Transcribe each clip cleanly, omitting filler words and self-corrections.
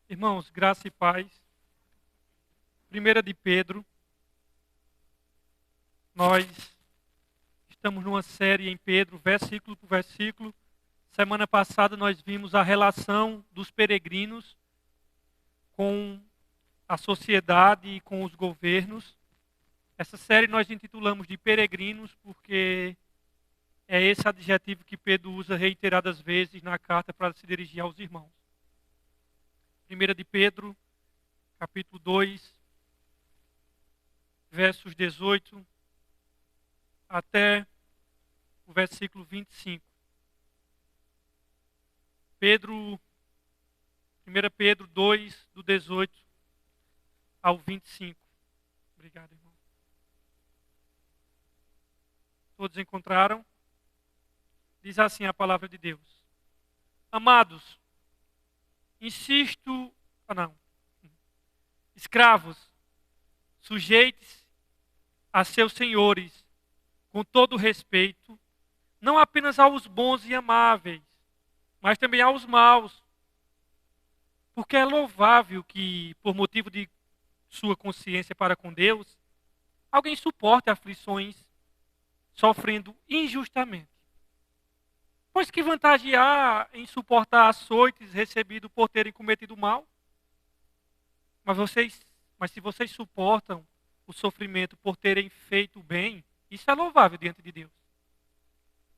Irmãos, graça e paz. Primeira de Pedro, nós estamos numa série em Pedro, versículo por versículo. Semana passada nós vimos a relação dos peregrinos com a sociedade e com os governos. Essa série nós intitulamos de Peregrinos porque é esse adjetivo que Pedro usa reiteradas vezes na carta para se dirigir aos irmãos. Primeira de Pedro, capítulo 2, versos 18 até o versículo 25. Pedro, 1 Pedro 2, do 18 ao 25. Obrigado, irmão. Todos encontraram? Diz assim a palavra de Deus. Amados, insisto... Escravos, sujeites a seus senhores com todo respeito, não apenas aos bons e amáveis, mas também aos maus. Porque é louvável que, por motivo de sua consciência para com Deus, alguém suporte aflições sofrendo injustamente. Pois que vantagem há em suportar açoites recebidos por terem cometido mal? Mas se vocês suportam o sofrimento por terem feito o bem, isso é louvável diante de Deus.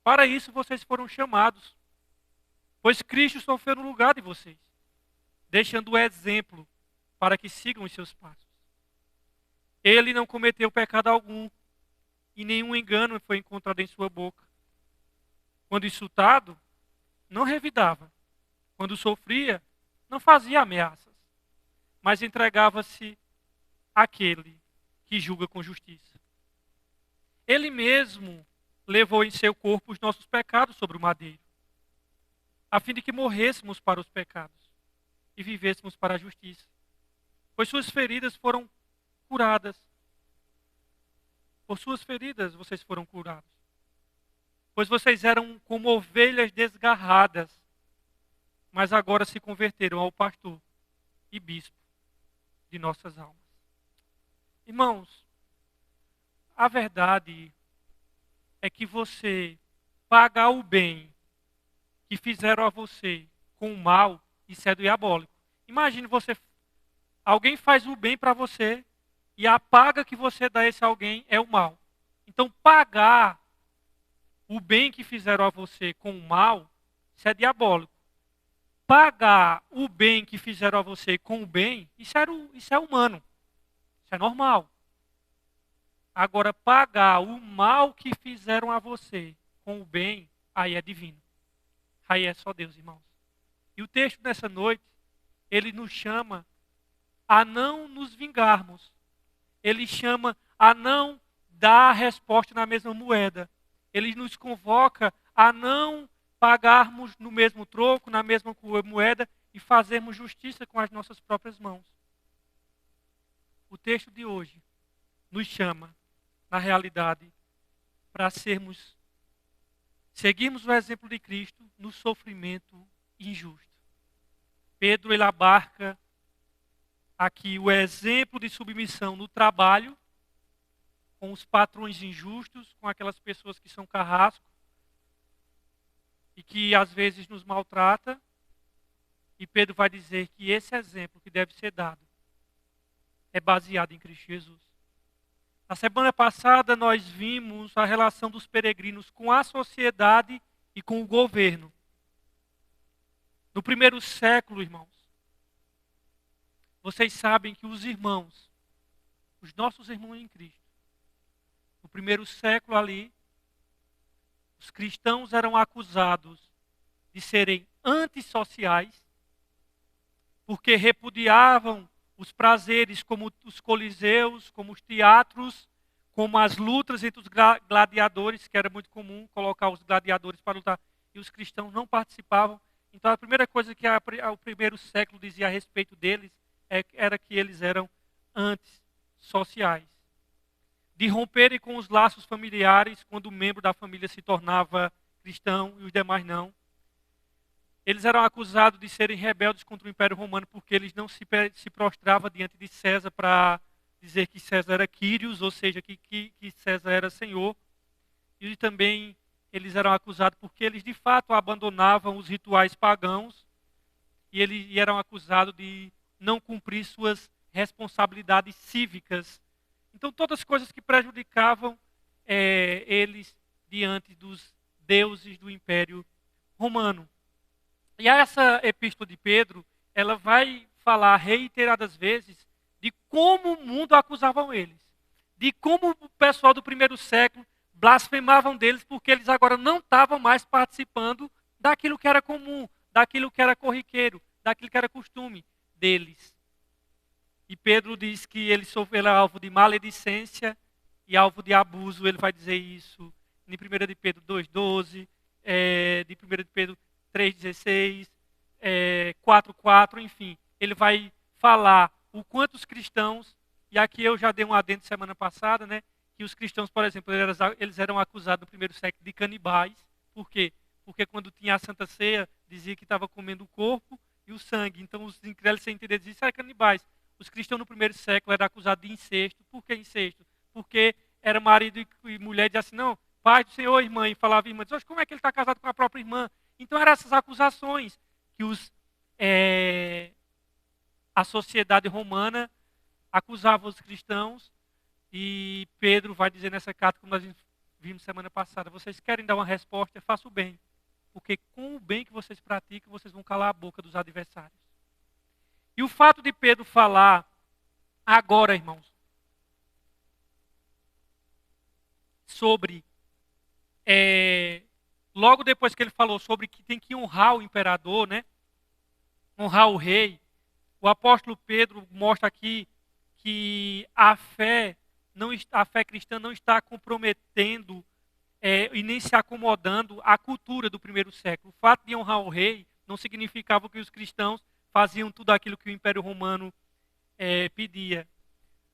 Para isso vocês foram chamados, pois Cristo sofreu no lugar de vocês, deixando o exemplo para que sigam os seus passos. Ele não cometeu pecado algum, e nenhum engano foi encontrado em sua boca. Quando insultado, não revidava. Quando sofria, não fazia ameaças, mas entregava-se àquele que julga com justiça. Ele mesmo levou em seu corpo os nossos pecados sobre o madeiro, a fim de que morrêssemos para os pecados e vivêssemos para a justiça. Pois suas feridas foram curadas. Por suas feridas vocês foram curados. Pois vocês eram como ovelhas desgarradas, mas agora se converteram ao pastor e bispo de nossas almas. Irmãos, a verdade é que você pagar o bem que fizeram a você com o mal, isso é diabólico. Imagine alguém faz o bem para você e a paga que você dá a esse alguém é o mal. Então pagar o bem que fizeram a você com o mal, isso é diabólico. Pagar o bem que fizeram a você com o bem, isso é humano. Isso é normal. Agora, pagar o mal que fizeram a você com o bem, aí é divino. Aí é só Deus, irmãos. E o texto dessa noite, ele nos chama a não nos vingarmos. Ele chama a não dar a resposta na mesma moeda. Ele nos convoca a não pagarmos no mesmo troco, na mesma moeda e fazermos justiça com as nossas próprias mãos. O texto de hoje nos chama, na realidade, para seguirmos o exemplo de Cristo no sofrimento injusto. Pedro, ele abarca aqui o exemplo de submissão no trabalho, com os patrões injustos, com aquelas pessoas que são carrasco e que às vezes nos maltrata. E Pedro vai dizer que esse exemplo que deve ser dado é baseado em Cristo Jesus. Na semana passada nós vimos a relação dos peregrinos com a sociedade e com o governo. No primeiro século, irmãos, vocês sabem que os irmãos, os nossos irmãos em Cristo, no primeiro século ali, os cristãos eram acusados de serem antissociais, porque repudiavam os prazeres como os coliseus, como os teatros, como as lutas entre os gladiadores, que era muito comum colocar os gladiadores para lutar, e os cristãos não participavam. Então a primeira coisa que o primeiro século dizia a respeito deles era que eles eram antissociais. De romperem com os laços familiares quando um membro da família se tornava cristão e os demais não. Eles eram acusados de serem rebeldes contra o Império Romano porque eles não se prostravam diante de César para dizer que César era Quírios, ou seja, que César era Senhor. E também eles eram acusados porque eles de fato abandonavam os rituais pagãos e eram acusados de não cumprir suas responsabilidades cívicas. Então todas as coisas que prejudicavam eles diante dos deuses do Império Romano. E essa epístola de Pedro, ela vai falar reiteradas vezes de como o mundo acusavam eles. De como o pessoal do primeiro século blasfemavam deles porque eles agora não estavam mais participando daquilo que era comum, daquilo que era corriqueiro, daquilo que era costume deles. E Pedro diz que ele sofreu alvo de maledicência e alvo de abuso. Ele vai dizer isso em 1 de Pedro 2,12, de 1 de Pedro 3,16, 4,4, enfim. Ele vai falar o quanto os cristãos, e aqui eu já dei um adendo semana passada, né? Que os cristãos, por exemplo, eles eram acusados no primeiro século de canibais. Por quê? Porque quando tinha a Santa Ceia, dizia que estava comendo o corpo e o sangue. Então os incrédulos sem entender diziam, isso era canibais. Os cristãos no primeiro século eram acusados de incesto. Por que incesto? Porque era marido e mulher, dizia assim, não, pai do Senhor, irmã, e falava irmã, diz, como é que ele está casado com a própria irmã? Então eram essas acusações que a sociedade romana acusava os cristãos. E Pedro vai dizer nessa carta, como nós vimos semana passada, vocês querem dar uma resposta, faça o bem. Porque com o bem que vocês praticam, vocês vão calar a boca dos adversários. E o fato de Pedro falar agora, irmãos, sobre, logo depois que ele falou sobre que tem que honrar o imperador, né? Honrar o rei, o apóstolo Pedro mostra aqui que a fé cristã não está comprometendo e nem se acomodando à cultura do primeiro século. O fato de honrar o rei não significava que os cristãos faziam tudo aquilo que o Império Romano pedia.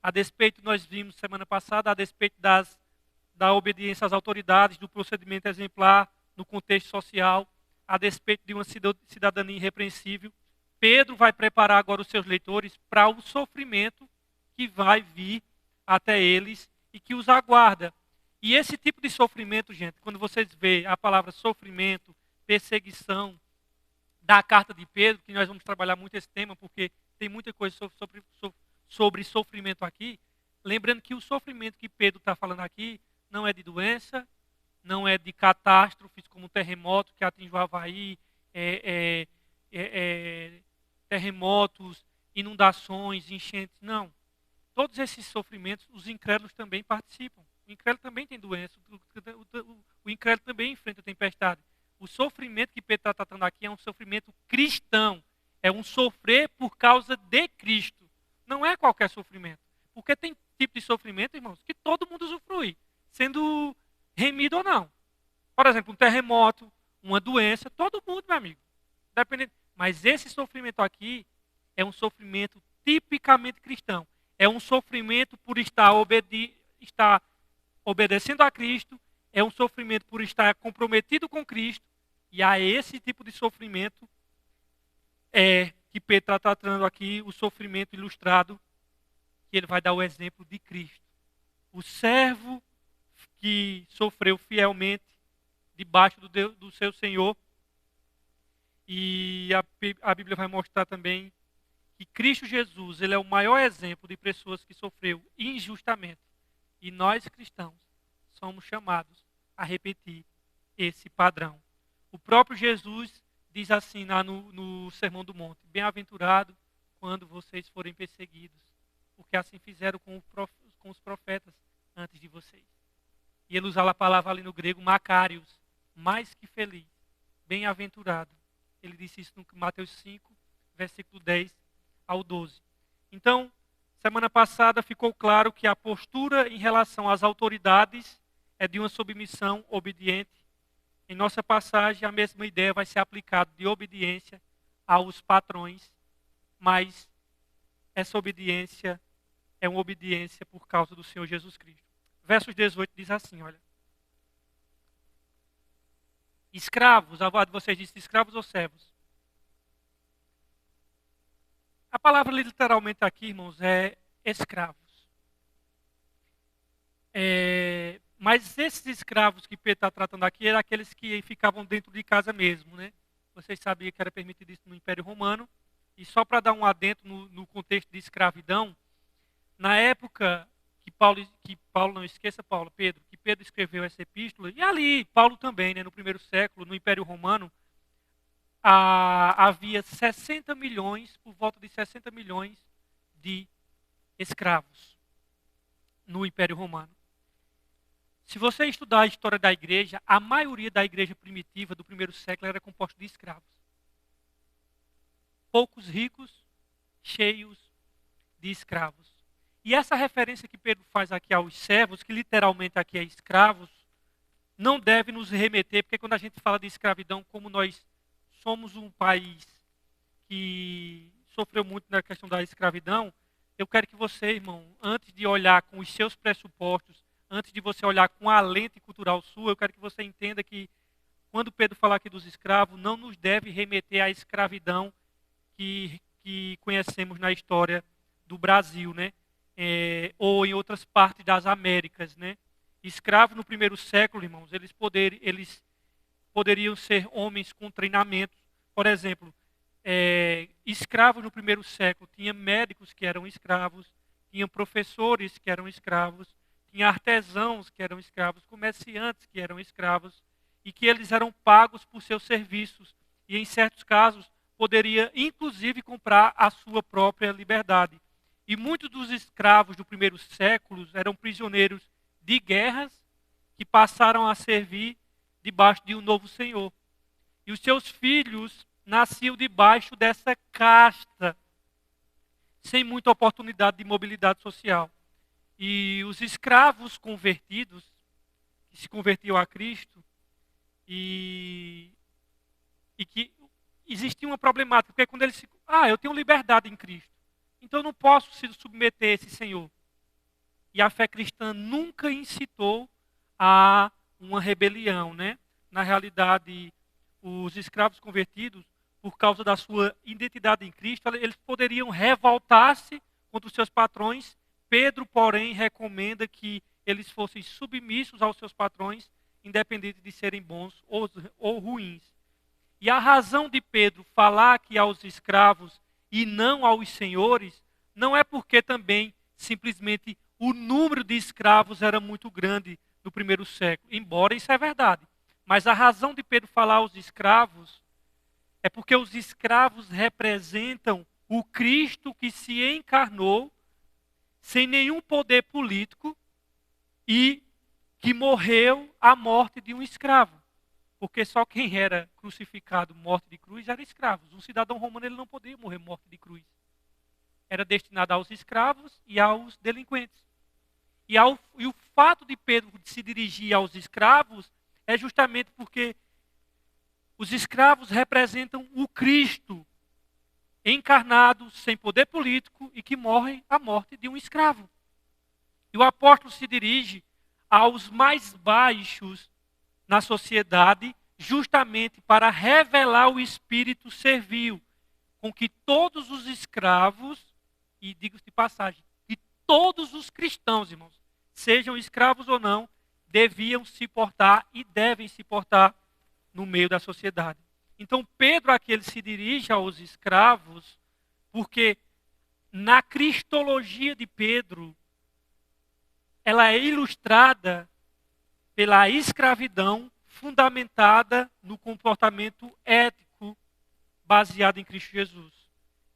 A despeito, nós vimos semana passada, a despeito da obediência às autoridades, do procedimento exemplar no contexto social, a despeito de uma cidadania irrepreensível, Pedro vai preparar agora os seus leitores para o sofrimento que vai vir até eles e que os aguarda. E esse tipo de sofrimento, gente, quando vocês veem a palavra sofrimento, perseguição, da carta de Pedro, que nós vamos trabalhar muito esse tema, porque tem muita coisa sobre sofrimento aqui, lembrando que o sofrimento que Pedro está falando aqui não é de doença, não é de catástrofes como terremoto que atinge o Havaí, terremotos, inundações, enchentes, não. Todos esses sofrimentos, os incrédulos também participam. O incrédulo também tem doença, o incrédulo também enfrenta tempestade. O sofrimento que Pedro está tratando aqui é um sofrimento cristão. É um sofrer por causa de Cristo. Não é qualquer sofrimento. Porque tem tipo de sofrimento, irmãos, que todo mundo usufrui, sendo remido ou não. Por exemplo, um terremoto, uma doença, todo mundo, meu amigo. Dependendo. Mas esse sofrimento aqui é um sofrimento tipicamente cristão. É um sofrimento por estar obedecendo a Cristo, é um sofrimento por estar comprometido com Cristo, e a esse tipo de sofrimento que Pedro está tratando aqui, o sofrimento ilustrado, que ele vai dar o exemplo de Cristo. O servo que sofreu fielmente debaixo do seu Senhor, e a Bíblia vai mostrar também que Cristo Jesus, ele é o maior exemplo de pessoas que sofreu injustamente. E nós cristãos somos chamados a repetir esse padrão. O próprio Jesus diz assim no Sermão do Monte: bem-aventurado quando vocês forem perseguidos, porque assim fizeram com os profetas antes de vocês. E ele usa a palavra ali no grego, makarios, mais que feliz, bem-aventurado. Ele disse isso no Mateus 5, versículo 10 ao 12. Então, semana passada ficou claro que a postura em relação às autoridades é de uma submissão obediente. Em nossa passagem, a mesma ideia vai ser aplicada de obediência aos patrões, mas essa obediência é uma obediência por causa do Senhor Jesus Cristo. Versos 18 diz assim, olha. Escravos, a voz de vocês diz escravos ou servos? A palavra literalmente aqui, irmãos, é escravos. Mas esses escravos que Pedro está tratando aqui eram aqueles que ficavam dentro de casa mesmo, né? Vocês sabiam que era permitido isso no Império Romano. E só para dar um adentro no contexto de escravidão, na época não esqueça Paulo, Pedro, que Pedro escreveu essa epístola, e ali, Paulo também, né, no primeiro século, no Império Romano, havia 60 milhões, por volta de 60 milhões de escravos no Império Romano. Se você estudar a história da igreja, a maioria da igreja primitiva do primeiro século era composta de escravos. Poucos ricos, cheios de escravos. E essa referência que Pedro faz aqui aos servos, que literalmente aqui é escravos, não deve nos remeter, porque quando a gente fala de escravidão, como nós somos um país que sofreu muito na questão da escravidão, eu quero que você, irmão, antes de olhar com os seus pressupostos, antes de você olhar com a lente cultural sua, eu quero que você entenda que quando Pedro fala aqui dos escravos, não nos deve remeter à escravidão que conhecemos na história do Brasil, né? Ou em outras partes das Américas, né? Escravos no primeiro século, irmãos, eles poderiam ser homens com treinamento. Por exemplo, escravos no primeiro século, tinha médicos que eram escravos, tinha professores que eram escravos, tinha artesãos que eram escravos, comerciantes que eram escravos, e que eles eram pagos por seus serviços. E em certos casos, poderia inclusive comprar a sua própria liberdade. E muitos dos escravos do primeiro século eram prisioneiros de guerras que passaram a servir debaixo de um novo senhor. E os seus filhos nasciam debaixo dessa casta, sem muita oportunidade de mobilidade social. E os escravos convertidos, que se convertiam a Cristo, e que existia uma problemática, porque quando eles eu tenho liberdade em Cristo, então eu não posso se submeter a esse Senhor. E a fé cristã nunca incitou a uma rebelião, né? Na realidade, os escravos convertidos, por causa da sua identidade em Cristo, eles poderiam revoltar-se contra os seus patrões. Pedro, porém, recomenda que eles fossem submissos aos seus patrões, independente de serem bons ou ruins. E a razão de Pedro falar que aos escravos e não aos senhores, não é porque também simplesmente o número de escravos era muito grande no primeiro século, embora isso é verdade. Mas a razão de Pedro falar aos escravos é porque os escravos representam o Cristo que se encarnou sem nenhum poder político e que morreu a morte de um escravo. Porque só quem era crucificado, morte de cruz, era escravos. Um cidadão romano ele não podia morrer morte de cruz. Era destinado aos escravos e aos delinquentes. E o fato de Pedro se dirigir aos escravos é justamente porque os escravos representam o Cristo encarnado, sem poder político e que morre a morte de um escravo. E o apóstolo se dirige aos mais baixos na sociedade, justamente para revelar o espírito servil, com que todos os escravos, e digo-se de passagem, que todos os cristãos, irmãos, sejam escravos ou não, deviam se portar e devem se portar no meio da sociedade. Então Pedro aqui ele se dirige aos escravos, porque na cristologia de Pedro, ela é ilustrada pela escravidão fundamentada no comportamento ético baseado em Cristo Jesus.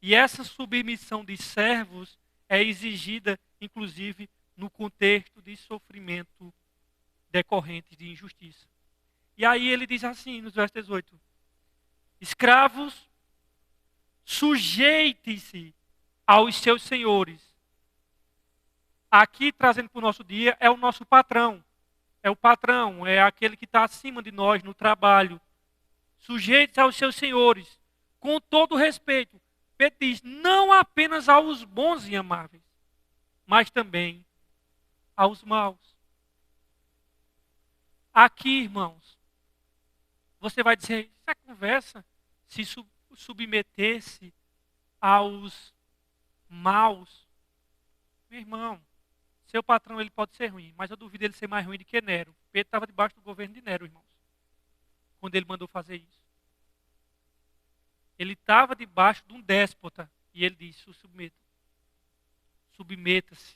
E essa submissão de servos é exigida, inclusive, no contexto de sofrimento decorrente de injustiça. E aí ele diz assim, nos versos 18: escravos, sujeitem-se aos seus senhores. Aqui, trazendo para o nosso dia, é o nosso patrão. É o patrão, é aquele que está acima de nós no trabalho. Sujeitos aos seus senhores, com todo respeito. Pedro diz, não apenas aos bons e amáveis, mas também aos maus. Aqui, irmãos, você vai dizer, essa conversa se submeter-se aos maus. Meu irmão, seu patrão ele pode ser ruim, mas eu duvido ele ser mais ruim do que Nero. Pedro estava debaixo do governo de Nero, irmãos, quando ele mandou fazer isso. Ele estava debaixo de um déspota e ele disse: submeta-se.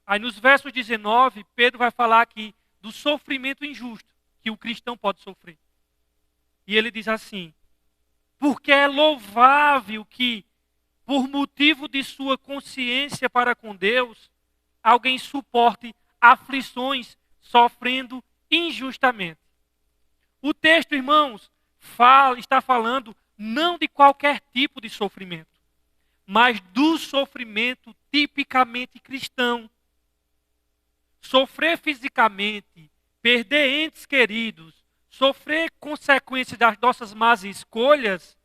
Aí nos versos 19, Pedro vai falar aqui do sofrimento injusto que o cristão pode sofrer. E ele diz assim: porque é louvável que, por motivo de sua consciência para com Deus, alguém suporte aflições sofrendo injustamente. O texto, irmãos, está falando não de qualquer tipo de sofrimento, mas do sofrimento tipicamente cristão. Sofrer fisicamente, perder entes queridos, sofrer consequências das nossas más escolhas,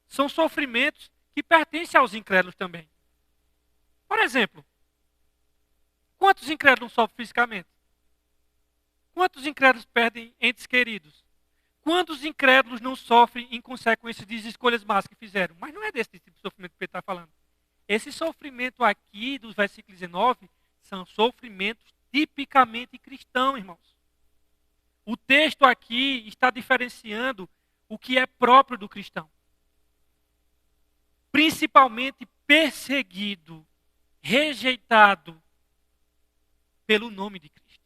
são sofrimentos que pertencem aos incrédulos também. Por exemplo, quantos incrédulos sofrem fisicamente? Quantos incrédulos perdem entes queridos? Quantos incrédulos não sofrem em consequência das escolhas más que fizeram? Mas não é desse tipo de sofrimento que Pedro está falando. Esse sofrimento aqui, dos versículos 19, são sofrimentos tipicamente cristãos, irmãos. O texto aqui está diferenciando o que é próprio do cristão. Principalmente perseguido, rejeitado pelo nome de Cristo.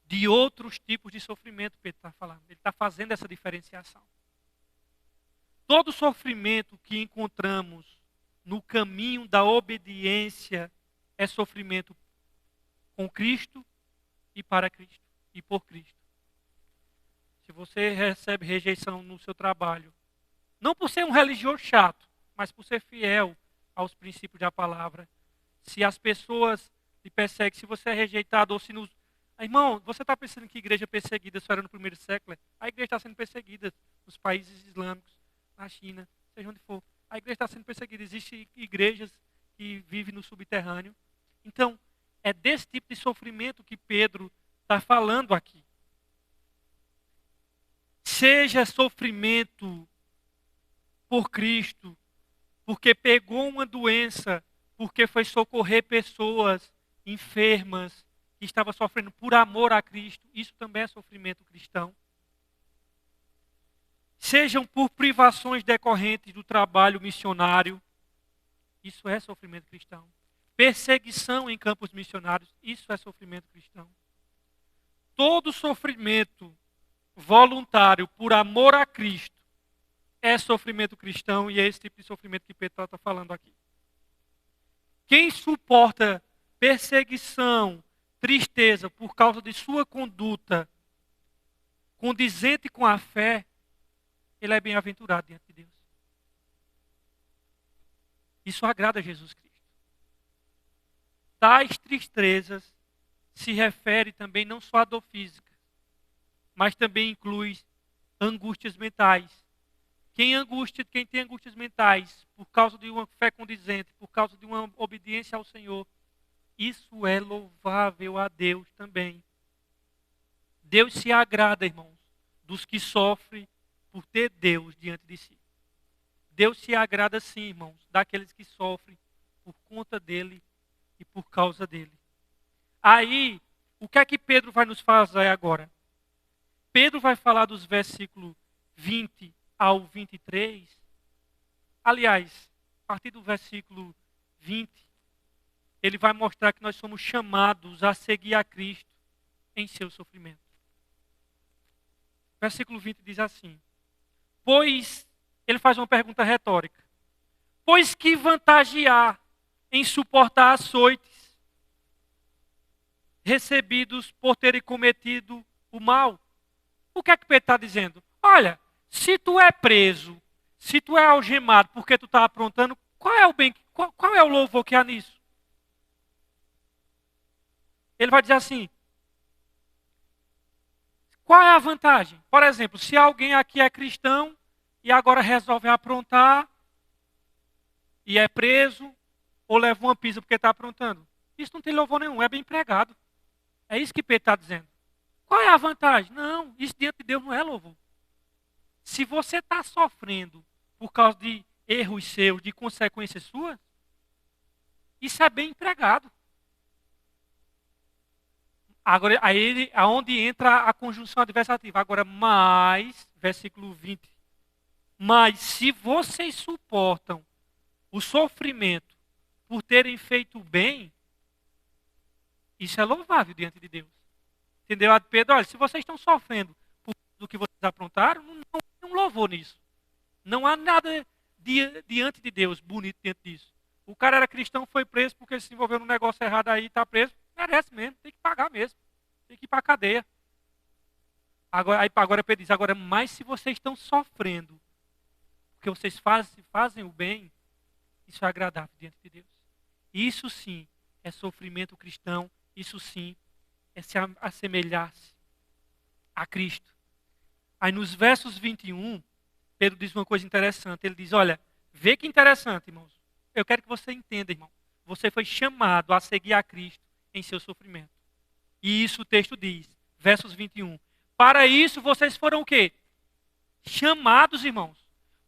De outros tipos de sofrimento, Pedro está falando. Ele está fazendo essa diferenciação. Todo sofrimento que encontramos no caminho da obediência é sofrimento com Cristo e para Cristo e por Cristo. Se você recebe rejeição no seu trabalho, não por ser um religioso chato, mas por ser fiel aos princípios da palavra. Se as pessoas lhe perseguem, se você é rejeitado ou se nos... Irmão, você está pensando que igreja perseguida só era no primeiro século? A igreja está sendo perseguida nos países islâmicos, na China, seja onde for. A igreja está sendo perseguida. Existem igrejas que vivem no subterrâneo. Então, é desse tipo de sofrimento que Pedro está falando aqui. Seja sofrimento por Cristo, porque pegou uma doença, porque foi socorrer pessoas enfermas, que estavam sofrendo por amor a Cristo, isso também é sofrimento cristão. Sejam por privações decorrentes do trabalho missionário, isso é sofrimento cristão. Perseguição em campos missionários, isso é sofrimento cristão. Todo sofrimento voluntário por amor a Cristo é sofrimento cristão e é esse tipo de sofrimento que Pedro está falando aqui. Quem suporta perseguição, tristeza por causa de sua conduta condizente com a fé, ele é bem-aventurado diante de Deus. Isso agrada a Jesus Cristo. Tais tristezas se refere também não só à dor física, mas também inclui angústias mentais. Quem tem angústias mentais por causa de uma fé condizente, por causa de uma obediência ao Senhor, isso é louvável a Deus também. Deus se agrada, irmãos, dos que sofrem por ter Deus diante de si. Deus se agrada sim, irmãos, daqueles que sofrem por conta dele e por causa dele. Aí, o que é que Pedro vai nos fazer agora? Pedro vai falar dos versículos 20 ao 23. Aliás, a partir do versículo 20, ele vai mostrar que nós somos chamados a seguir a Cristo em seu sofrimento. Versículo 20 diz assim: pois, ele faz uma pergunta retórica. Pois que vantagem há em suportar açoites recebidos por terem cometido o mal? O que é que Pedro está dizendo? Olha, se tu é preso, se tu é algemado porque tu está aprontando, qual é o bem, qual é o louvor que há nisso? Ele vai dizer assim: qual é a vantagem? Por exemplo, se alguém aqui é cristão e agora resolve aprontar e é preso ou leva uma pisa porque está aprontando, isso não tem louvor nenhum, é bem pregado. É isso que Pedro está dizendo. Qual é a vantagem? Não, isso diante de Deus não é louvor. Se você está sofrendo por causa de erros seus de consequências suas, isso é bem empregado. Agora, aonde entra a conjunção adversativa. Agora, mas, versículo 20. Mas se vocês suportam o sofrimento por terem feito o bem, isso é louvável diante de Deus. Entendeu? A Pedro, olha, se vocês estão sofrendo por do que vocês aprontaram, não tem um louvor nisso. Não há nada diante de Deus bonito diante disso. O cara era cristão, foi preso porque se envolveu num negócio errado aí, está preso, merece mesmo, tem que pagar mesmo. Tem que ir para a cadeia. Agora Pedro diz, agora, mas se vocês estão sofrendo, porque vocês fazem o bem, isso é agradável diante de Deus. Isso sim é sofrimento cristão, isso sim é se assemelhar-se a Cristo. Aí nos versos 21, Pedro diz uma coisa interessante. Ele diz, olha, vê que interessante, irmãos. Eu quero que você entenda, irmão. Você foi chamado a seguir a Cristo em seu sofrimento. E isso o texto diz, versos 21. Para isso vocês foram o quê? Chamados, irmãos.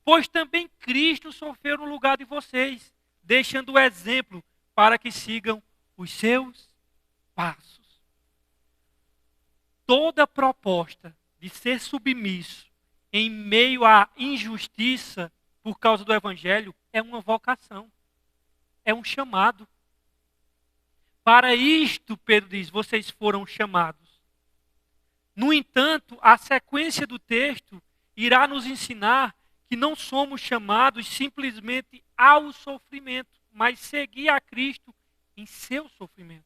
Pois também Cristo sofreu no lugar de vocês, deixando o exemplo para que sigam os seus passos. Toda proposta de ser submisso em meio à injustiça por causa do Evangelho é uma vocação, é um chamado. Para isto, Pedro diz, vocês foram chamados. No entanto, a sequência do texto irá nos ensinar que não somos chamados simplesmente ao sofrimento, mas seguir a Cristo em seu sofrimento.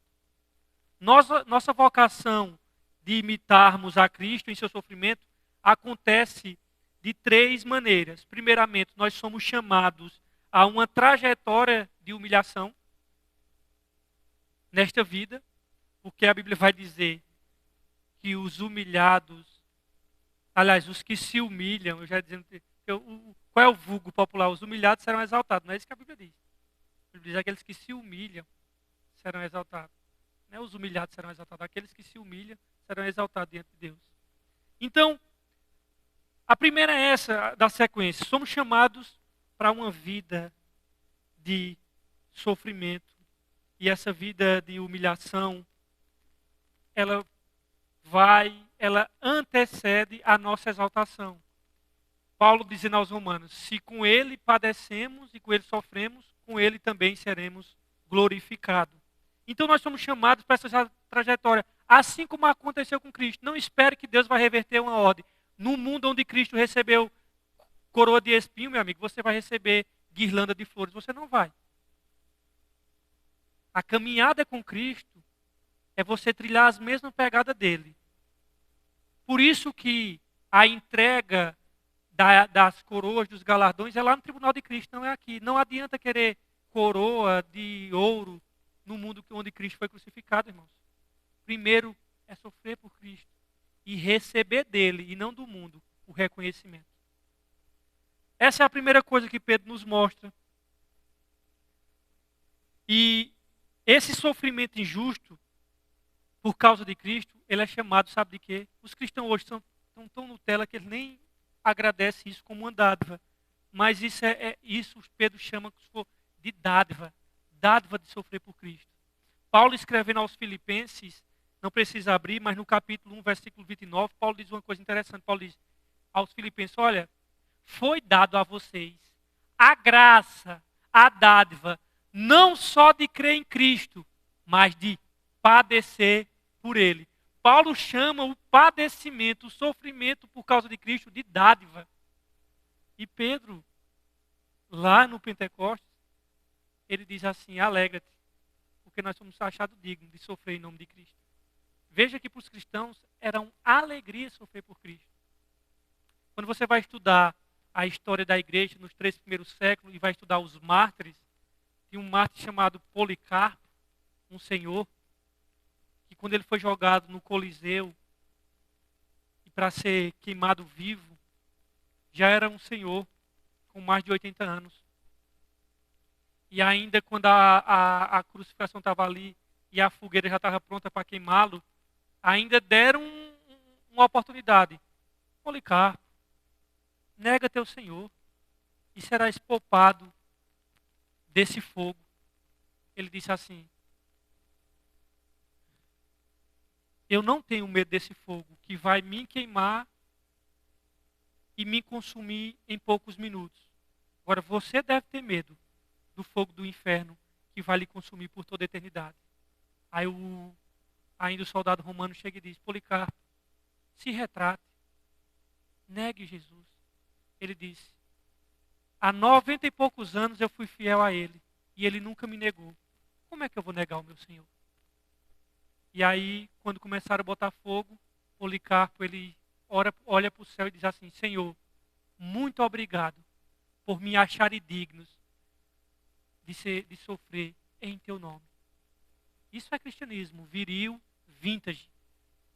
Nossa vocação de imitarmos a Cristo em seu sofrimento acontece de três maneiras. Primeiramente, nós somos chamados a uma trajetória de humilhação nesta vida, porque a Bíblia vai dizer que os humilhados, aliás, os que se humilham, eu já dizendo, qual é o vulgo popular? Os humilhados serão exaltados, não é isso que a Bíblia diz. A Bíblia diz que aqueles que se humilham serão exaltados. Não é os humilhados serão exaltados, aqueles que se humilham serão exaltados diante de Deus. Então, a primeira é essa da sequência. Somos chamados para uma vida de sofrimento. E essa vida de humilhação, ela antecede a nossa exaltação. Paulo dizendo aos Romanos, se com ele padecemos e com ele sofremos, com ele também seremos glorificados. Então nós somos chamados para essa trajetória, assim como aconteceu com Cristo. Não espere que Deus vai reverter uma ordem. No mundo onde Cristo recebeu coroa de espinho, meu amigo, você vai receber guirlanda de flores. Você não vai. A caminhada com Cristo é você trilhar as mesmas pegadas dele. Por isso que a entrega das coroas, dos galardões, é lá no tribunal de Cristo, não é aqui. Não adianta querer coroa de ouro no mundo onde Cristo foi crucificado, irmãos. Primeiro é sofrer por Cristo e receber dele, e não do mundo, o reconhecimento. Essa é a primeira coisa que Pedro nos mostra. E esse sofrimento injusto, por causa de Cristo, ele é chamado, sabe de quê? Os cristãos hoje estão tão Nutella que eles nem agradecem isso como uma dádiva. Mas isso Pedro chama de dádiva. Dádiva de sofrer por Cristo. Paulo escrevendo aos Filipenses, não precisa abrir, mas no capítulo 1, versículo 29, Paulo diz uma coisa interessante. Paulo diz aos Filipenses, olha, foi dado a vocês a graça, a dádiva, não só de crer em Cristo, mas de padecer por Ele. Paulo chama o padecimento, o sofrimento por causa de Cristo de dádiva. E Pedro, lá no Pentecostes, ele diz assim, alegra-te, porque nós somos achados dignos de sofrer em nome de Cristo. Veja que para os cristãos era uma alegria sofrer por Cristo. Quando você vai estudar a história da igreja nos 3 primeiros séculos e vai estudar os mártires, tinha um mártir chamado Policarpo, um senhor, que quando ele foi jogado no Coliseu e para ser queimado vivo, já era um senhor com mais de 80 anos. E ainda quando a crucificação estava ali e a fogueira já estava pronta para queimá-lo, ainda deram uma oportunidade. Policarpo, nega teu Senhor. e serás poupado desse fogo. Ele disse assim: eu não tenho medo desse fogo que vai me queimar e me consumir em poucos minutos. Agora, você deve ter medo do fogo do inferno que vai lhe consumir por toda a eternidade. Aí ainda o soldado romano chega e diz: Policarpo, se retrate, negue Jesus. Ele disse: há 90 e poucos anos eu fui fiel a ele e ele nunca me negou. Como é que eu vou negar o meu Senhor? E aí, quando começaram a botar fogo, Policarpo, ele olha para o céu e diz assim: Senhor, muito obrigado por me acharem dignos de sofrer em teu nome. Isso é cristianismo, viril, vintage.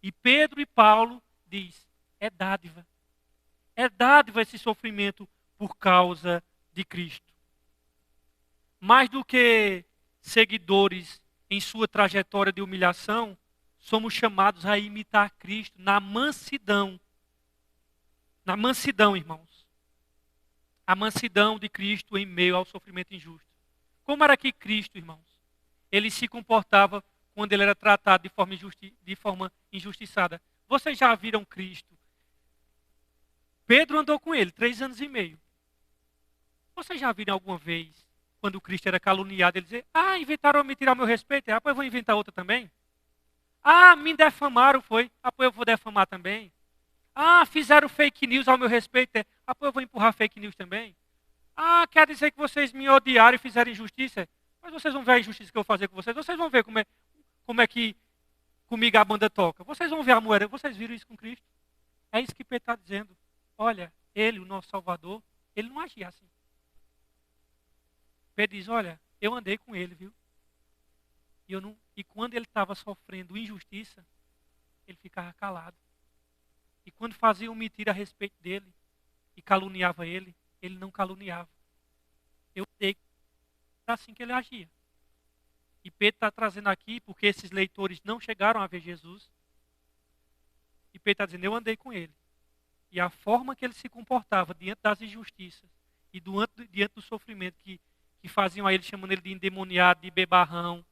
E Pedro e Paulo diz: é dádiva. É dádiva esse sofrimento por causa de Cristo. Mais do que seguidores em sua trajetória de humilhação, somos chamados a imitar Cristo na mansidão. Na mansidão, irmãos. A mansidão de Cristo em meio ao sofrimento injusto. Como era que Cristo, irmãos, ele se comportava quando ele era tratado de forma injustiçada? Vocês já viram Cristo? Pedro andou com ele 3 anos e meio. Vocês já viram alguma vez, quando Cristo era caluniado, ele dizer: inventaram me tirar o meu respeito? Pois eu vou inventar outra também. Me defamaram, foi? Pois eu vou defamar também. Fizeram fake news ao meu respeito? Pois eu vou empurrar fake news também. Quer dizer que vocês me odiaram e fizeram injustiça? Mas vocês vão ver a injustiça que eu vou fazer com vocês. Vocês vão ver como é que comigo a banda toca. Vocês vão ver a moeda. Vocês viram isso com Cristo? É isso que Pedro está dizendo. Olha, ele, o nosso Salvador, ele não agia assim. Pedro diz: olha, eu andei com ele, viu? E quando ele estava sofrendo injustiça, ele ficava calado. E quando faziam mentira a respeito dele e caluniava ele, ele não caluniava. Eu sei que era assim que ele agia. E Pedro está trazendo aqui, porque esses leitores não chegaram a ver Jesus. E Pedro está dizendo: eu andei com ele. E a forma que ele se comportava diante das injustiças e diante do sofrimento que faziam a ele, chamando ele de endemoniado, de bebarrão.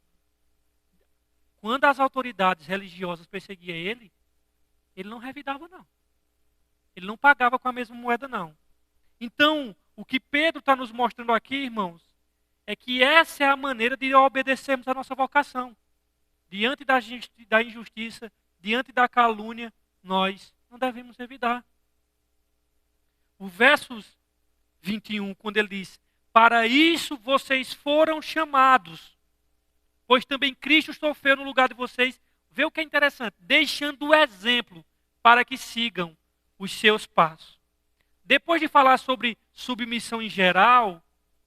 Quando as autoridades religiosas perseguiam ele não revidava, não. Ele não pagava com a mesma moeda, não. Então, o que Pedro está nos mostrando aqui, irmãos, é que essa é a maneira de obedecermos a nossa vocação. Diante da injustiça, diante da calúnia, nós não devemos revidar. O versos 21, quando ele diz: para isso vocês foram chamados, pois também Cristo sofreu no lugar de vocês. Vê o que é interessante: deixando o exemplo para que sigam os seus passos. Depois de falar sobre submissão em geral,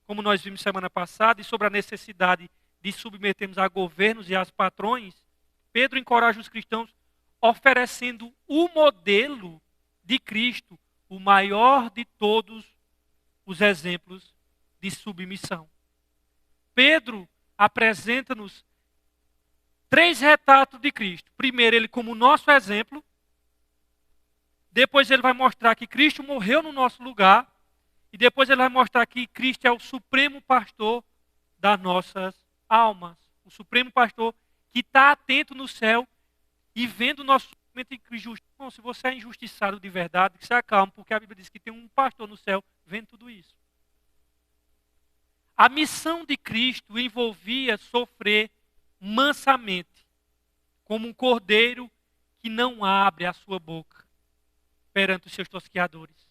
como nós vimos semana passada, e sobre a necessidade de submetermos a governos e a patrões, Pedro encoraja os cristãos oferecendo o modelo de Cristo, o maior de todos os exemplos de submissão. Pedro apresenta-nos 3 retratos de Cristo. Primeiro, ele como nosso exemplo. Depois ele vai mostrar que Cristo morreu no nosso lugar. E depois ele vai mostrar que Cristo é o supremo pastor das nossas almas. O supremo pastor que está atento no céu e vendo o nosso sofrimento injusto. Bom, se você é injustiçado de verdade, se acalme, porque a Bíblia diz que tem um pastor no céu vendo tudo isso. A missão de Cristo envolvia sofrer mansamente, como um cordeiro que não abre a sua boca perante os seus tosqueadores.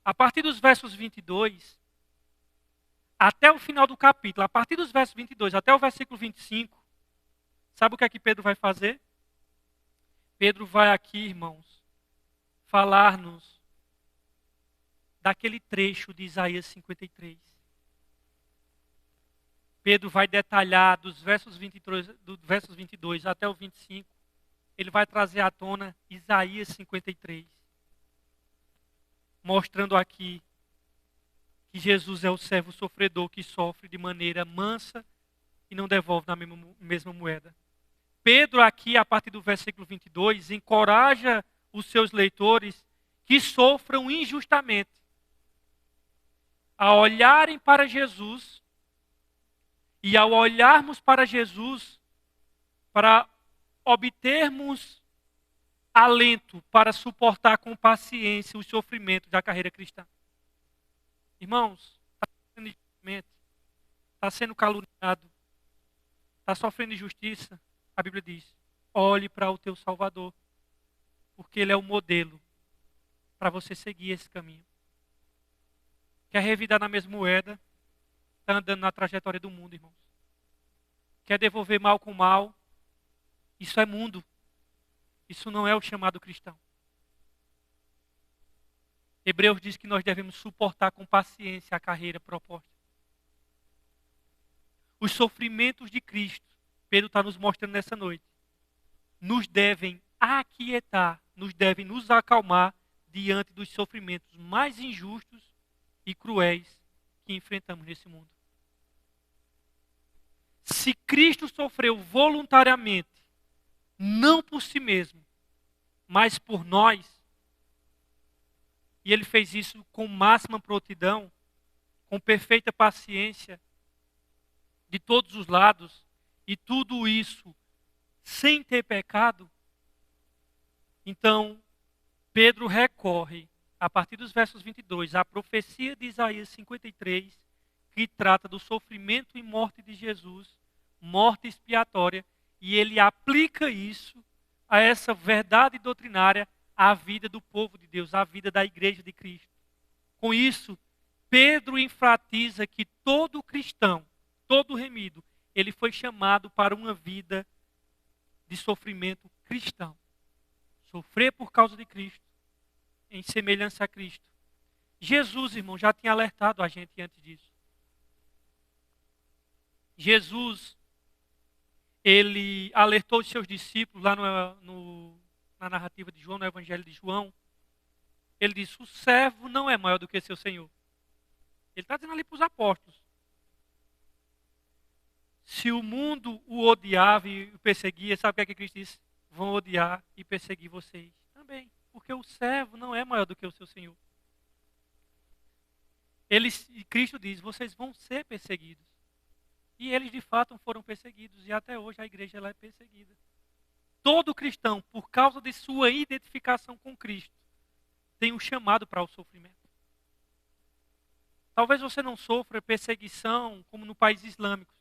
A partir dos versos 22, até o final do capítulo, a partir dos versos 22 até o versículo 25, sabe o que é que Pedro vai fazer? Pedro vai aqui, irmãos, falar-nos daquele trecho de Isaías 53. Pedro vai detalhar dos versos 22 até o 25. Ele vai trazer à tona Isaías 53. Mostrando aqui que Jesus é o servo sofredor que sofre de maneira mansa e não devolve na mesma moeda. Pedro aqui, a partir do versículo 22, encoraja os seus leitores que sofram injustamente. a olharem para Jesus, e ao olharmos para Jesus, para obtermos alento para suportar com paciência os sofrimentos da carreira cristã. Irmãos, está sofrendo injustamente, está sendo caluniado, está sofrendo injustiça, a Bíblia diz, olhe para o teu Salvador, porque Ele é o modelo para você seguir esse caminho. Quer revidar na mesma moeda, está andando na trajetória do mundo, irmãos. Quer devolver mal com mal, isso é mundo. Isso não é o chamado cristão. Hebreus diz que nós devemos suportar com paciência a carreira proposta. Os sofrimentos de Cristo, Pedro está nos mostrando nessa noite, nos devem aquietar, nos devem nos acalmar diante dos sofrimentos mais injustos e cruéis que enfrentamos nesse mundo. Se Cristo sofreu voluntariamente, não por si mesmo, mas por nós, e Ele fez isso com máxima prontidão, com perfeita paciência, de todos os lados, e tudo isso sem ter pecado, então Pedro recorre, a partir dos versos 22, à profecia de Isaías 53, que trata do sofrimento e morte de Jesus, morte expiatória, e ele aplica isso a essa verdade doutrinária à vida do povo de Deus, à vida da igreja de Cristo. Com isso, Pedro enfatiza que todo cristão, todo remido, ele foi chamado para uma vida de sofrimento cristão. Sofrer por causa de Cristo, em semelhança a Cristo. Jesus, irmão, já tinha alertado a gente antes disso. Jesus, ele alertou os seus discípulos lá na narrativa de João, no Evangelho de João. Ele disse, o servo não é maior do que seu Senhor. Ele está dizendo ali para os apóstolos. Se o mundo o odiava e o perseguia, sabe o que é que Cristo disse? Vão odiar e perseguir vocês também. Porque o servo não é maior do que o seu Senhor. Cristo diz, vocês vão ser perseguidos. E eles de fato foram perseguidos. E até hoje a igreja ela é perseguida. Todo cristão, por causa de sua identificação com Cristo, tem um chamado para o sofrimento. Talvez você não sofra perseguição como no país islâmico,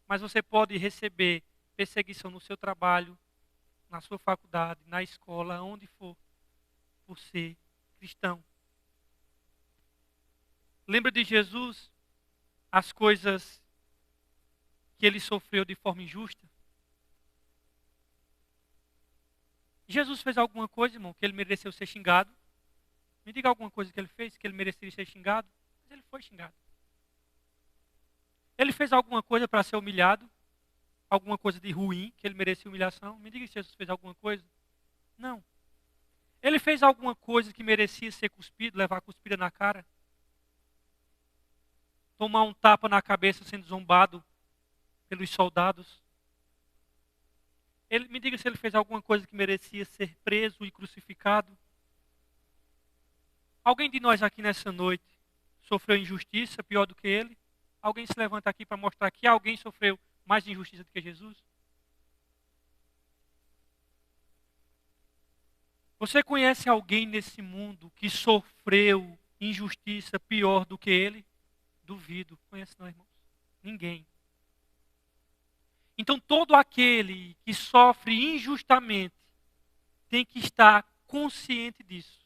mas você pode receber perseguição no seu trabalho, na sua faculdade, na escola, onde for, por ser cristão. Lembra de Jesus? As coisas que ele sofreu de forma injusta? Jesus fez alguma coisa, irmão, que ele mereceu ser xingado? Me diga alguma coisa que ele fez, que ele merecia ser xingado? Mas ele foi xingado. Ele fez alguma coisa para ser humilhado? Alguma coisa de ruim, que ele merecia humilhação? Me diga se Jesus fez alguma coisa. Não. Ele fez alguma coisa que merecia ser cuspido, levar cuspida na cara? Tomar um tapa na cabeça sendo zombado pelos soldados? Me diga se ele fez alguma coisa que merecia ser preso e crucificado? Alguém de nós aqui nessa noite sofreu injustiça pior do que ele? Alguém se levanta aqui para mostrar que alguém sofreu mais injustiça do que Jesus? Você conhece alguém nesse mundo que sofreu injustiça pior do que ele? Duvido. Conhece não, irmãos? Ninguém. Então todo aquele que sofre injustamente tem que estar consciente disso.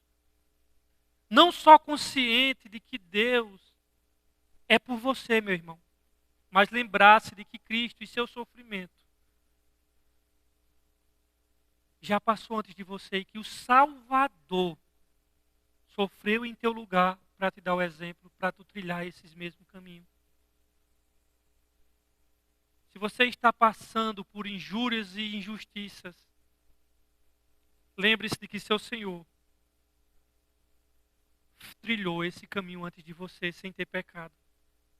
Não só consciente de que Deus é por você, meu irmão, mas lembrar-se de que Cristo e seu sofrimento já passou antes de você e que o Salvador sofreu em teu lugar para te dar o exemplo, para tu trilhar esses mesmos caminhos. Se você está passando por injúrias e injustiças, lembre-se de que seu Senhor trilhou esse caminho antes de você sem ter pecado.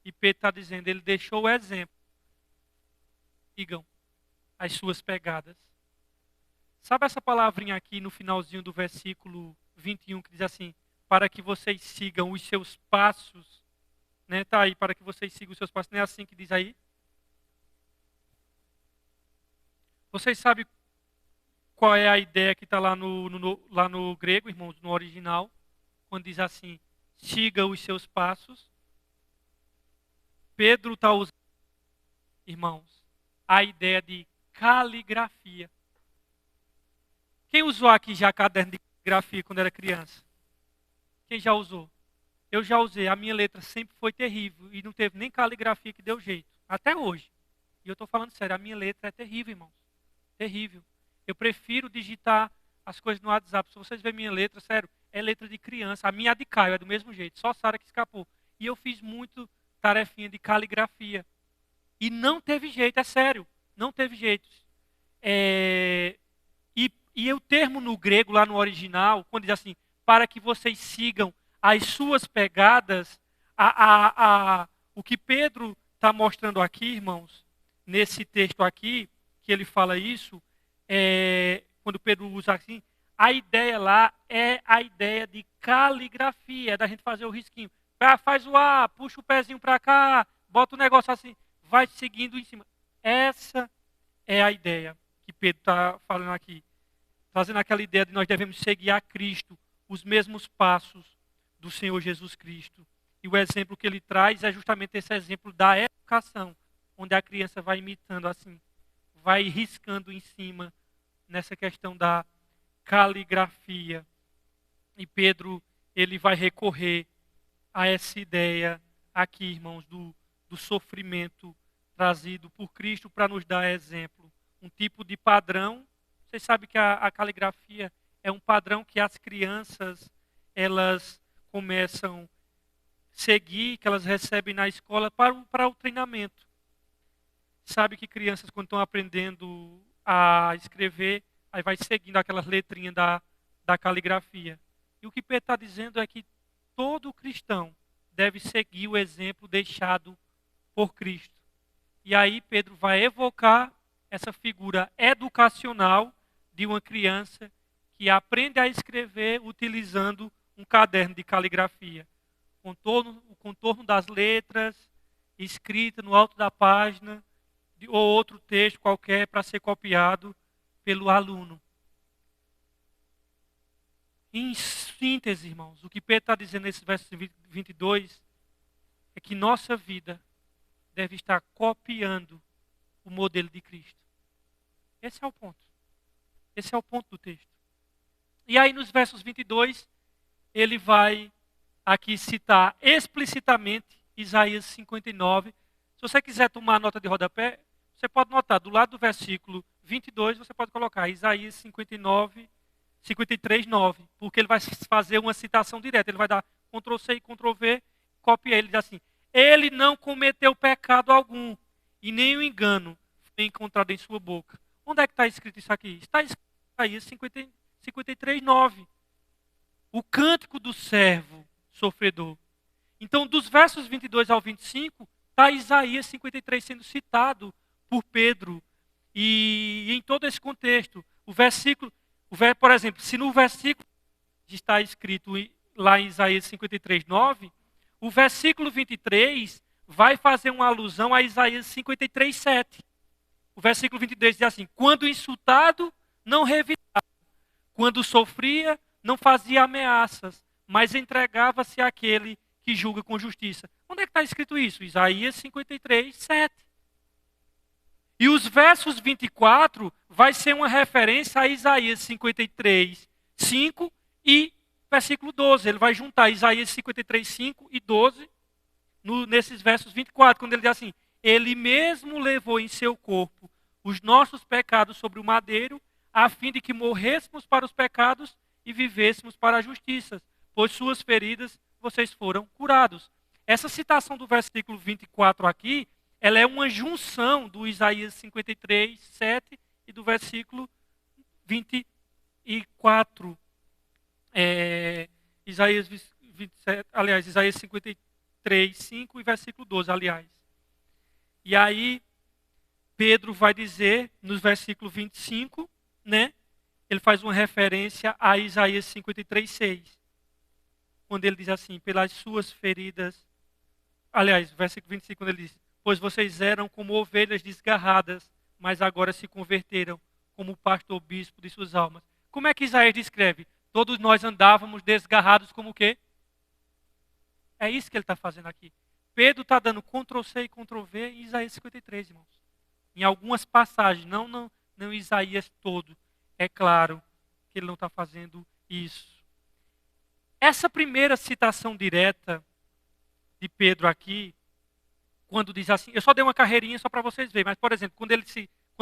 E Pedro está dizendo, ele deixou o exemplo. Sigam as suas pegadas. Sabe essa palavrinha aqui no finalzinho do versículo 21 que diz assim, para que vocês sigam os seus passos? né? Tá aí para que vocês sigam os seus passos. Não é assim que diz aí? Vocês sabem qual é a ideia que está lá lá no grego, irmãos, no original, quando diz assim, siga os seus passos. Pedro está usando, irmãos, a ideia de caligrafia. Quem usou aqui já caderno de caligrafia quando era criança? Quem já usou? Eu já usei. A minha letra sempre foi terrível e não teve nem caligrafia que deu jeito. Até hoje. E eu estou falando sério, a minha letra é terrível, irmãos. Terrível. Eu prefiro digitar as coisas no WhatsApp. Se vocês verem minha letra, sério, é letra de criança. A minha é de Caio, é do mesmo jeito. Só Sara que escapou. E eu fiz muito tarefinha de caligrafia. E não teve jeito, é sério. Não teve jeito. E o termo no grego, lá no original, quando diz assim, para que vocês sigam as suas pegadas, o que Pedro está mostrando aqui, irmãos, nesse texto aqui, que ele fala isso, quando Pedro usa assim, a ideia lá é a ideia de caligrafia, é da gente fazer o risquinho. Faz o A, puxa o pezinho para cá, bota o negócio assim, vai seguindo em cima. Essa é a ideia que Pedro está falando aqui. Trazendo aquela ideia de nós devemos seguir a Cristo, os mesmos passos do Senhor Jesus Cristo. E o exemplo que ele traz é justamente esse exemplo da educação, onde a criança vai imitando assim, vai riscando em cima nessa questão da caligrafia. E Pedro, ele vai recorrer a essa ideia aqui, irmãos, do sofrimento trazido por Cristo para nos dar exemplo. Um tipo de padrão. Vocês sabem que a caligrafia é um padrão que as crianças, elas começam a seguir, que elas recebem na escola para o treinamento. Sabe que crianças, quando estão aprendendo a escrever, aí vai seguindo aquelas letrinhas da caligrafia. E o que Pedro está dizendo é que todo cristão deve seguir o exemplo deixado por Cristo. E aí Pedro vai evocar essa figura educacional de uma criança que aprende a escrever utilizando um caderno de caligrafia. O contorno das letras, escrita no alto da página, ou outro texto qualquer para ser copiado pelo aluno. Em síntese, irmãos, o que Pedro está dizendo nesse verso 22 é que nossa vida deve estar copiando o modelo de Cristo. Esse é o ponto. Esse é o ponto do texto. E aí nos versos 22, ele vai aqui citar explicitamente Isaías 59. Se você quiser tomar nota de rodapé, você pode notar, do lado do versículo 22, você pode colocar Isaías 59, 53, 9. Porque ele vai fazer uma citação direta. Ele vai dar Ctrl+C e Ctrl+V, copia ele e diz assim, ele não cometeu pecado algum, e nem o engano foi encontrado em sua boca. Onde é que está escrito isso aqui? Está escrito em Isaías 53, 9. O cântico do servo sofredor. Então, dos versos 22 ao 25, está Isaías 53 sendo citado por Pedro. E em todo esse contexto, por exemplo, se no versículo está escrito lá em Isaías 53, 9, o versículo 23 vai fazer uma alusão a Isaías 53, 7. O versículo 23 diz assim, quando insultado, não revidava. Quando sofria, não fazia ameaças, mas entregava-se àquele que julga com justiça. Onde é que está escrito isso? Isaías 53, 7. E os versos 24 vai ser uma referência a Isaías 53, 5 e versículo 12. Ele vai juntar Isaías 53, 5 e 12 nesses versos 24, quando ele diz assim, ele mesmo levou em seu corpo os nossos pecados sobre o madeiro, a fim de que morrêssemos para os pecados e vivêssemos para a justiça. Pois suas feridas vocês foram curados. Essa citação do versículo 24 aqui, ela é uma junção do Isaías 53, 7 e do versículo 24. Isaías 27, aliás, Isaías 53, 5 e versículo 12, aliás. E aí, Pedro vai dizer, no versículo 25, né? Ele faz uma referência a Isaías 53, 6. Quando ele diz assim, pelas suas feridas, aliás, versículo 25, quando ele diz: pois vocês eram como ovelhas desgarradas, mas agora se converteram como pastor bispo de suas almas. Como é que Isaías descreve? Todos nós andávamos desgarrados como o quê? É isso que ele está fazendo aqui. Pedro está dando Ctrl+C e Ctrl+V em Isaías 53, irmãos. Em algumas passagens, não Isaías todo. É claro que ele não está fazendo isso. Essa primeira citação direta de Pedro aqui, quando diz assim, eu só dei uma carreirinha só para vocês verem, mas, por exemplo, quando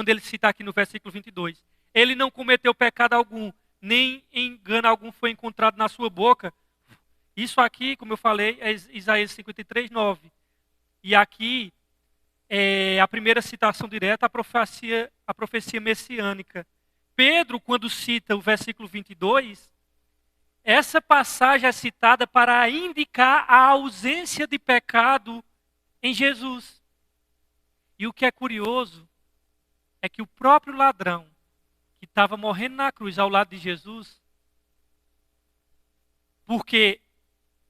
ele cita aqui no versículo 22, ele não cometeu pecado algum, nem engano algum foi encontrado na sua boca. Isso aqui, como eu falei, é Isaías 53, 9. E aqui é a primeira citação direta, a profecia messiânica. Pedro, quando cita o versículo 22, essa passagem é citada para indicar a ausência de pecado em Jesus. E o que é curioso é que o próprio ladrão que estava morrendo na cruz ao lado de Jesus, porque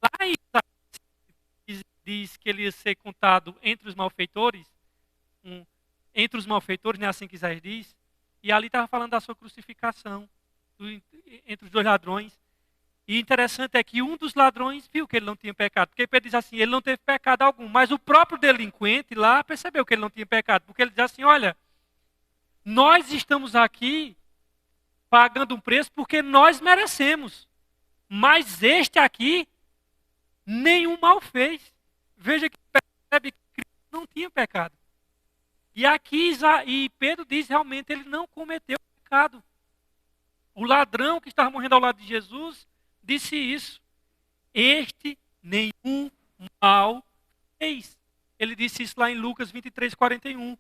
lá em Isaías diz que ele ia ser contado entre os malfeitores, entre os malfeitores, não é assim que Isaías diz, e ali estava falando da sua crucificação, entre os dois ladrões. E interessante é que um dos ladrões viu que ele não tinha pecado. Porque Pedro diz assim, ele não teve pecado algum. Mas o próprio delinquente lá percebeu que ele não tinha pecado. Porque ele diz assim, olha, nós estamos aqui pagando um preço porque nós merecemos. Mas este aqui, nenhum mal fez. Veja que percebe que Cristo não tinha pecado. E aqui, e Pedro diz, realmente, ele não cometeu pecado. O ladrão que estava morrendo ao lado de Jesus disse isso. Este nenhum mal fez. Ele disse isso lá em Lucas 23, 41.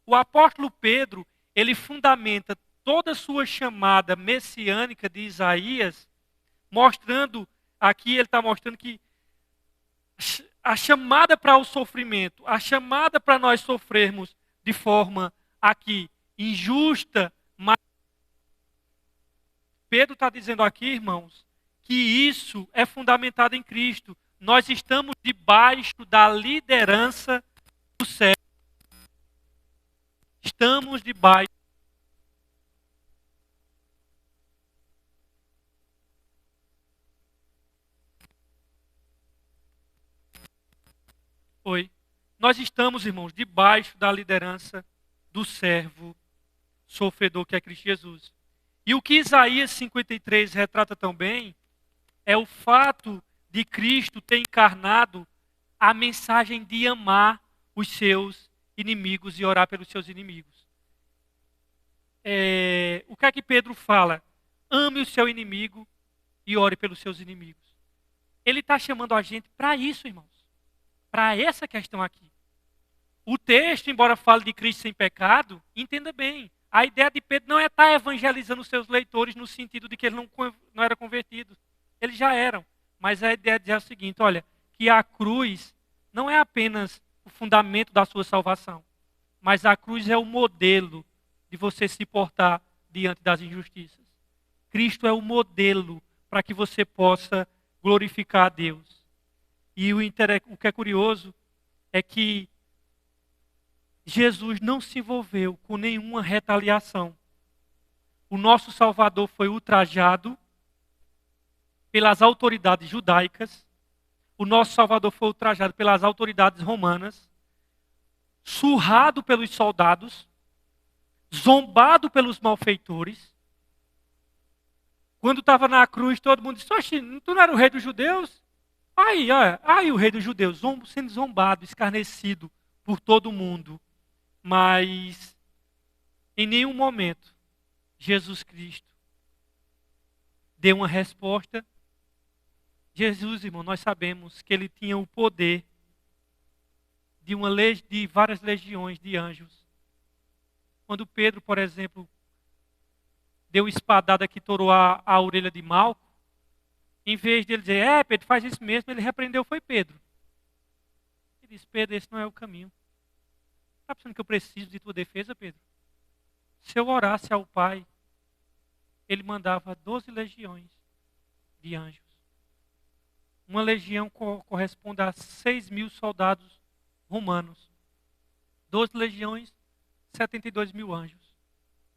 O apóstolo Pedro, ele fundamenta toda a sua chamada messiânica de Isaías, mostrando, aqui ele está mostrando que a chamada para o sofrimento, a chamada para nós sofrermos de forma aqui injusta, mas Pedro está dizendo aqui, irmãos, que isso é fundamentado em Cristo. Nós estamos debaixo da liderança do céu. Estamos debaixo. Oi. Nós estamos, irmãos, debaixo da liderança do servo sofredor que é Cristo Jesus. E o que Isaías 53 retrata tão bem é o fato de Cristo ter encarnado a mensagem de amar os seus inimigos e orar pelos seus inimigos. O que é que Pedro fala? Ame o seu inimigo e ore pelos seus inimigos. Ele está chamando a gente para isso, irmãos. Para essa questão aqui. O texto, embora fale de Cristo sem pecado, entenda bem. A ideia de Pedro não é estar evangelizando os seus leitores no sentido de que eles não eram convertidos. Eles já eram. Mas a ideia é dizer o seguinte, olha, que a cruz não é apenas o fundamento da sua salvação, mas a cruz é o modelo de você se portar diante das injustiças. Cristo é o modelo para que você possa glorificar a Deus. E o que é curioso é que Jesus não se envolveu com nenhuma retaliação. O nosso Salvador foi ultrajado pelas autoridades judaicas. O nosso Salvador foi ultrajado pelas autoridades romanas. Surrado pelos soldados. Zombado pelos malfeitores. Quando estava na cruz, todo mundo disse, oxe, tu não era o rei dos judeus? Aí o rei dos judeus, sendo zombado, escarnecido por todo mundo. Mas, em nenhum momento, Jesus Cristo deu uma resposta. Jesus, irmão, nós sabemos que ele tinha o poder de várias legiões de anjos. Quando Pedro, por exemplo, deu espadada que torou a orelha de Malco, em vez de ele dizer, Pedro, faz isso mesmo, ele repreendeu, foi Pedro. Ele disse, Pedro, esse não é o caminho. Está pensando que eu preciso de tua defesa, Pedro? Se eu orasse ao Pai, ele mandava 12 legiões de anjos. Uma legião corresponde a 6.000 soldados romanos. 12 legiões, 72.000 anjos.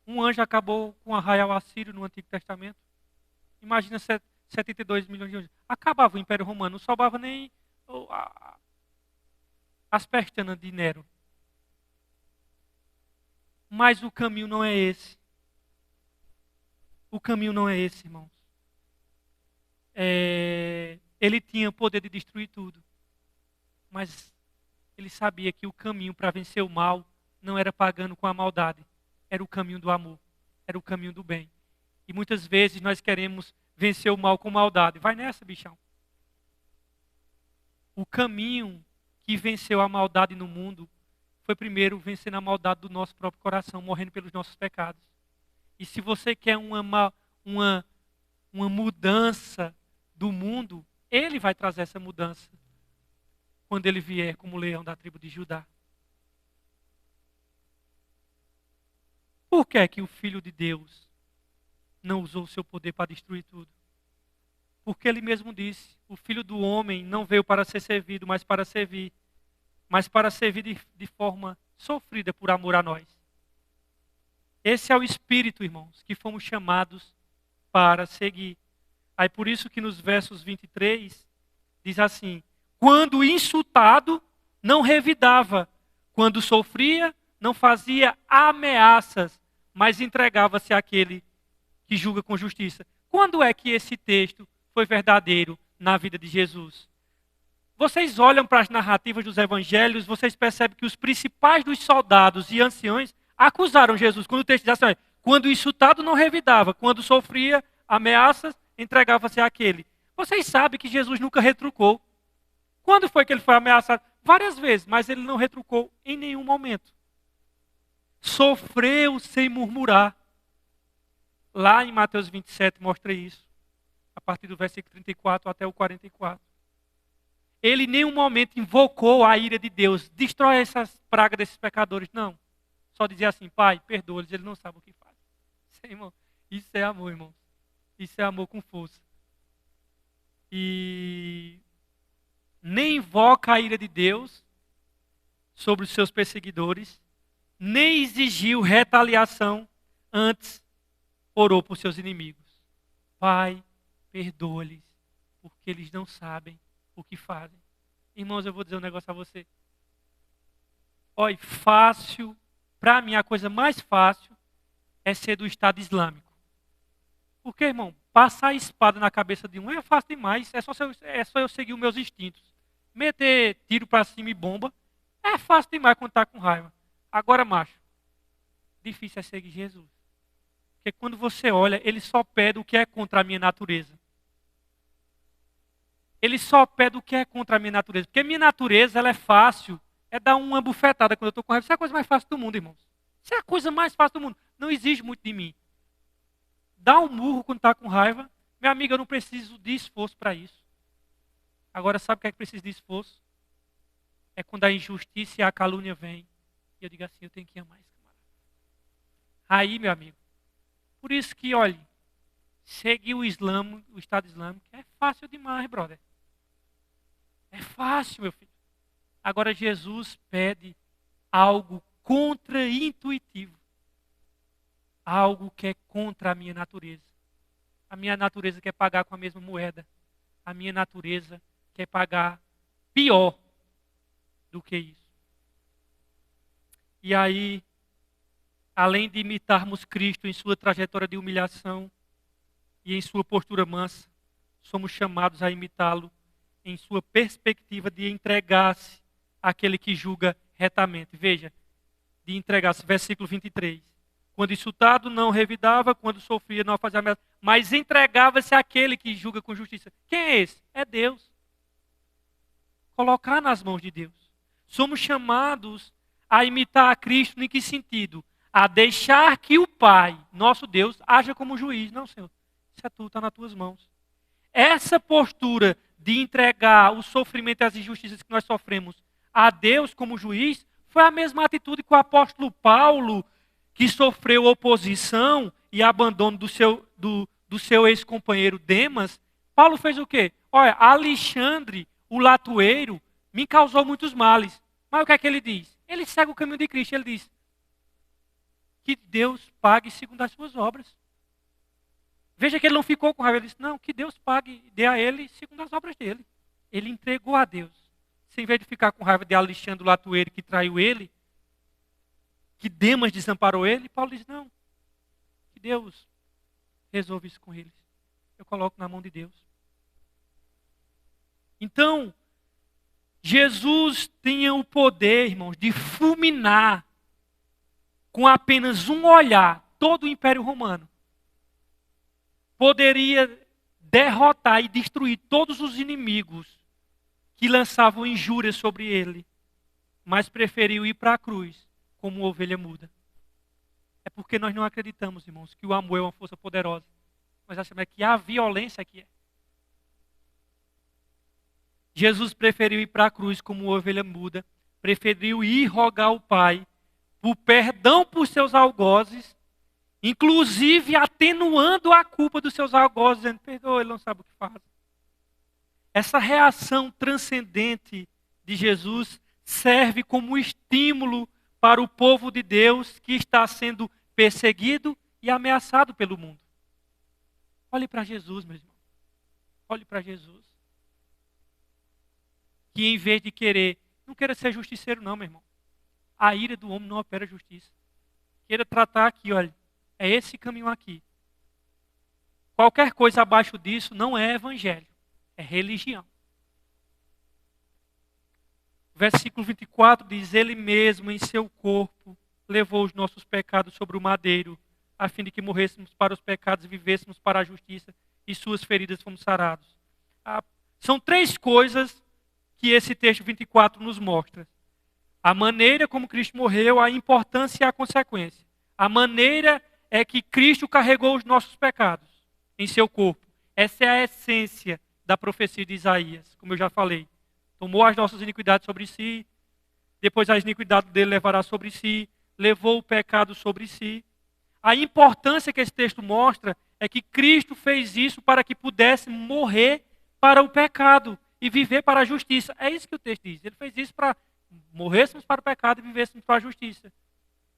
Um anjo acabou com o arraial assírio no Antigo Testamento. Imagina 72 milhões de anjos. Acabava o Império Romano, não sobrava nem as pestanas de Nero. Mas o caminho não é esse. O caminho não é esse, irmãos. Ele tinha o poder de destruir tudo. Mas ele sabia que o caminho para vencer o mal não era pagando com a maldade. Era o caminho do amor. Era o caminho do bem. E muitas vezes nós queremos vencer o mal com maldade. Vai nessa, bichão. O caminho que venceu a maldade no mundo foi primeiro vencendo a maldade do nosso próprio coração, morrendo pelos nossos pecados. E se você quer uma mudança do mundo, ele vai trazer essa mudança quando ele vier como leão da tribo de Judá. Por que é que o Filho de Deus não usou o seu poder para destruir tudo? Porque ele mesmo disse, o Filho do Homem não veio para ser servido, mas para servir de forma sofrida por amor a nós. Esse é o Espírito, irmãos, que fomos chamados para seguir. Aí por isso que nos versos 23, diz assim, quando insultado, não revidava. Quando sofria, não fazia ameaças, mas entregava-se àquele que julga com justiça. Quando é que esse texto foi verdadeiro na vida de Jesus? Vocês olham para as narrativas dos evangelhos, vocês percebem que os principais dos soldados e anciões acusaram Jesus. Quando o texto diz assim, quando insultado não revidava, quando sofria ameaças, entregava-se àquele. Vocês sabem que Jesus nunca retrucou. Quando foi que ele foi ameaçado? Várias vezes, mas ele não retrucou em nenhum momento. Sofreu sem murmurar. Lá em Mateus 27 mostra isso. A partir do versículo 34 até o 44. Ele em nenhum momento invocou a ira de Deus. Destrói essas pragas desses pecadores. Não. Só dizia assim, Pai, perdoa-lhes, eles não sabem o que fazem. Isso é amor, irmãos. Isso é amor com força. E nem invoca a ira de Deus sobre os seus perseguidores, nem exigiu retaliação, antes orou por seus inimigos. Pai, perdoa-lhes, porque eles não sabem o que fazem. Irmãos, eu vou dizer um negócio a você. Olha, fácil, para mim a coisa mais fácil é ser do Estado Islâmico. Porque, irmão, passar a espada na cabeça de um é fácil demais, é só eu seguir os meus instintos. Meter tiro para cima e bomba é fácil demais quando está com raiva. Agora, macho, difícil é seguir Jesus. Porque quando você olha, ele só pede o que é contra a minha natureza. Ele só pede o que é contra a minha natureza. Porque a minha natureza, ela é fácil. É dar uma bufetada quando eu estou com raiva. Isso é a coisa mais fácil do mundo, irmãos. Isso é a coisa mais fácil do mundo. Não exige muito de mim. Dá um murro quando está com raiva. Minha amiga, eu não preciso de esforço para isso. Agora, sabe o que é que precisa de esforço? É quando a injustiça e a calúnia vêm. E eu digo assim, eu tenho que amar esse camarada. Aí, meu amigo. Por isso que, olhe, seguir o Estado Islâmico, é fácil demais, brother. É fácil, meu filho. Agora Jesus pede algo contra-intuitivo. Algo que é contra a minha natureza. A minha natureza quer pagar com a mesma moeda. A minha natureza quer pagar pior do que isso. E aí, além de imitarmos Cristo em sua trajetória de humilhação e em sua postura mansa, somos chamados a imitá-lo em sua perspectiva de entregar-se àquele que julga retamente. Veja, de entregar-se, versículo 23. Quando insultado, não revidava, quando sofria, não fazia ameaça, mas entregava-se àquele que julga com justiça. Quem é esse? É Deus. Colocar nas mãos de Deus. Somos chamados a imitar a Cristo em que sentido? A deixar que o Pai, nosso Deus, haja como juiz. Não, Senhor, isso é tudo, está nas tuas mãos. Essa postura de entregar o sofrimento e as injustiças que nós sofremos a Deus como juiz, foi a mesma atitude que o apóstolo Paulo, que sofreu oposição e abandono do seu ex-companheiro Demas. Paulo fez o quê? olha, Alexandre, o latoeiro, me causou muitos males. Mas o que é que ele diz? Ele segue o caminho de Cristo. Ele diz que Deus pague segundo as suas obras. Veja que ele não ficou com raiva. Ele disse, não, que Deus pague, dê a ele segundo as obras dele. Ele entregou a Deus. Se, em vez de ficar com raiva de Alexandre, o latoeiro, que traiu ele, que Demas desamparou ele, Paulo diz, não, que Deus resolve isso com eles. Eu coloco na mão de Deus. Então, Jesus tinha o poder, irmãos, de fulminar com apenas um olhar todo o Império Romano. Poderia derrotar e destruir todos os inimigos que lançavam injúrias sobre ele, mas preferiu ir para a cruz como uma ovelha muda. É porque nós não acreditamos, irmãos, que o amor é uma força poderosa. Nós achamos que a violência que é. Jesus preferiu ir para a cruz como uma ovelha muda, preferiu ir rogar ao Pai por perdão por seus algozes, inclusive atenuando a culpa dos seus algozes, dizendo, perdoa, ele não sabe o que faz. Essa reação transcendente de Jesus serve como estímulo para o povo de Deus que está sendo perseguido e ameaçado pelo mundo. Olhe para Jesus, meu irmão. Olhe para Jesus. Que em vez de querer, não queira ser justiceiro não, meu irmão. A ira do homem não opera justiça. Queira tratar aqui, olha, é esse caminho aqui. Qualquer coisa abaixo disso não é evangelho, é religião. Versículo 24 diz, ele mesmo em seu corpo levou os nossos pecados sobre o madeiro, a fim de que morrêssemos para os pecados e vivêssemos para a justiça, e suas feridas fomos sarados. São três coisas que esse texto 24 nos mostra. A maneira como Cristo morreu, a importância e a consequência. A maneira é que Cristo carregou os nossos pecados em seu corpo. Essa é a essência da profecia de Isaías, como eu já falei. Tomou as nossas iniquidades sobre si, depois as iniquidades dele levará sobre si, levou o pecado sobre si. A importância que esse texto mostra é que Cristo fez isso para que pudesse morrer para o pecado e viver para a justiça. É isso que o texto diz. Ele fez isso para morrêssemos para o pecado e vivêssemos para a justiça.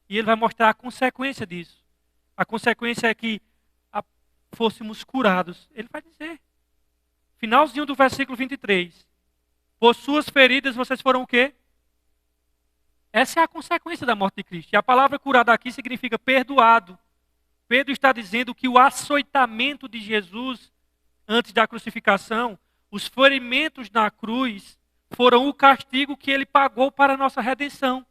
E ele vai mostrar a consequência disso. A consequência é que fôssemos curados. Ele vai dizer. Finalzinho do versículo 23. Por suas feridas vocês foram o quê? Essa é a consequência da morte de Cristo. E a palavra curado aqui significa perdoado. Pedro está dizendo que o açoitamento de Jesus antes da crucificação, os ferimentos na cruz, foram o castigo que ele pagou para a nossa redenção.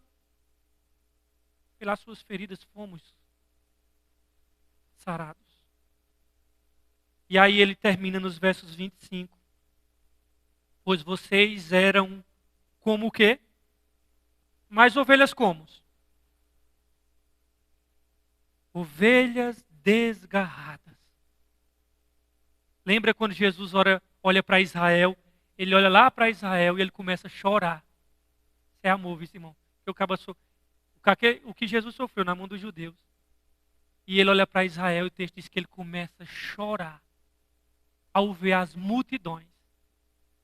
Pelas suas feridas fomos sarados. E aí ele termina nos versos 25. Pois vocês eram como o quê? Mais ovelhas como? Ovelhas desgarradas. Lembra quando Jesus olha para Israel? Ele olha lá para Israel e ele começa a chorar. Isso é amor, viu, irmão? O que Jesus sofreu na mão dos judeus. E ele olha para Israel e o texto diz que ele começa a chorar ao ver as multidões,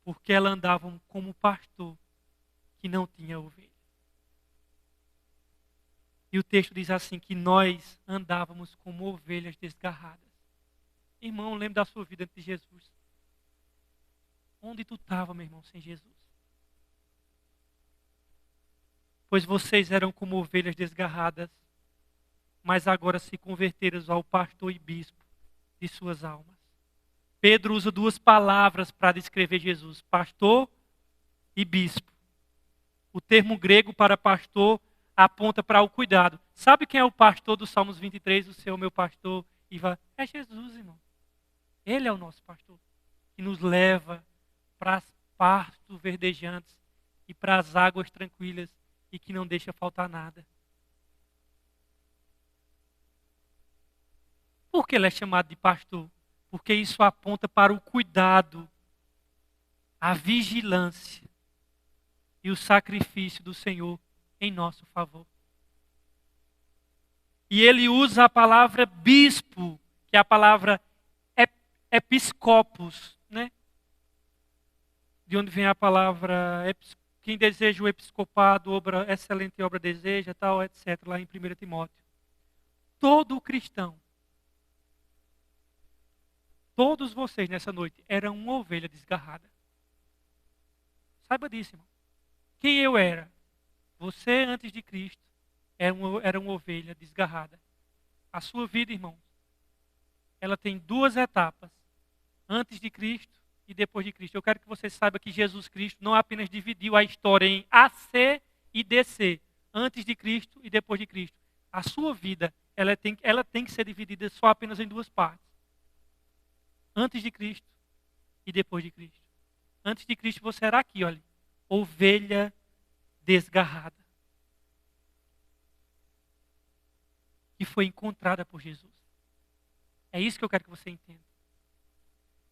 porque elas andavam como pastor que não tinha ovelha. E o texto diz assim, que nós andávamos como ovelhas desgarradas. Irmão, lembra da sua vida antes de Jesus. Onde tu estava, meu irmão, sem Jesus? Pois vocês eram como ovelhas desgarradas, mas agora se converteram ao pastor e bispo de suas almas. Pedro usa duas palavras para descrever Jesus, pastor e bispo. O termo grego para pastor aponta para o cuidado. Sabe quem é o pastor dos Salmos 23? O Senhor, meu pastor. É Jesus, irmão. Ele é o nosso pastor, que nos leva para as pastos verdejantes e para as águas tranquilas e que não deixa faltar nada. Por que ele é chamado de pastor? Porque isso aponta para o cuidado, a vigilância e o sacrifício do Senhor em nosso favor. E ele usa a palavra bispo, que é a palavra episcopos, né? de onde vem a palavra quem deseja o episcopado, excelente obra deseja, tal, etc., lá em 1 Timóteo. Todo cristão, todos vocês nessa noite eram uma ovelha desgarrada. Saiba disso, irmão. Quem eu era? Você, antes de Cristo, era uma ovelha desgarrada. A sua vida, irmão, ela tem duas etapas. Antes de Cristo e depois de Cristo. Eu quero que você saiba que Jesus Cristo não apenas dividiu a história em AC e DC. Antes de Cristo e depois de Cristo. A sua vida, ela tem que ser dividida só apenas em duas partes. Antes de Cristo e depois de Cristo. Antes de Cristo você era aqui, olha. Ovelha desgarrada. Que foi encontrada por Jesus. É isso que eu quero que você entenda.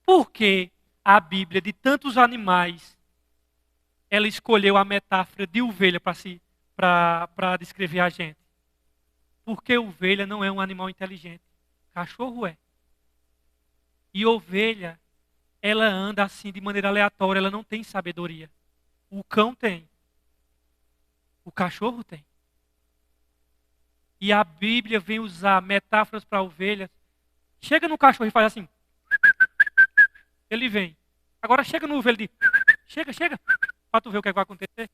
Por que a Bíblia, de tantos animais, ela escolheu a metáfora de ovelha para descrever a gente? Porque ovelha não é um animal inteligente. Cachorro é. E ovelha, ela anda assim de maneira aleatória, ela não tem sabedoria. O cão tem. O cachorro tem. E a Bíblia vem usar metáforas para ovelhas. Chega no cachorro e faz assim. Ele vem. Agora chega no ovelha e diz, chega, para tu ver o que vai acontecer.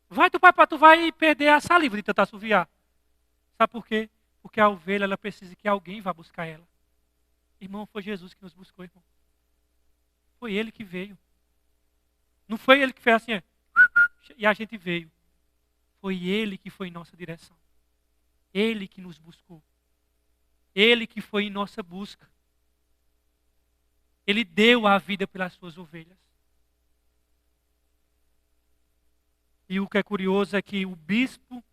Vai, tu vai perder a saliva de tentar assoviar. Sabe por quê? Porque a ovelha, ela precisa que alguém vá buscar ela. Irmão, foi Jesus que nos buscou, irmão. Foi Ele que veio. Não foi Ele que fez assim, e a gente veio. Foi Ele que foi em nossa direção. Ele que nos buscou. Ele que foi em nossa busca. Ele deu a vida pelas suas ovelhas. E o que é curioso é que o bispo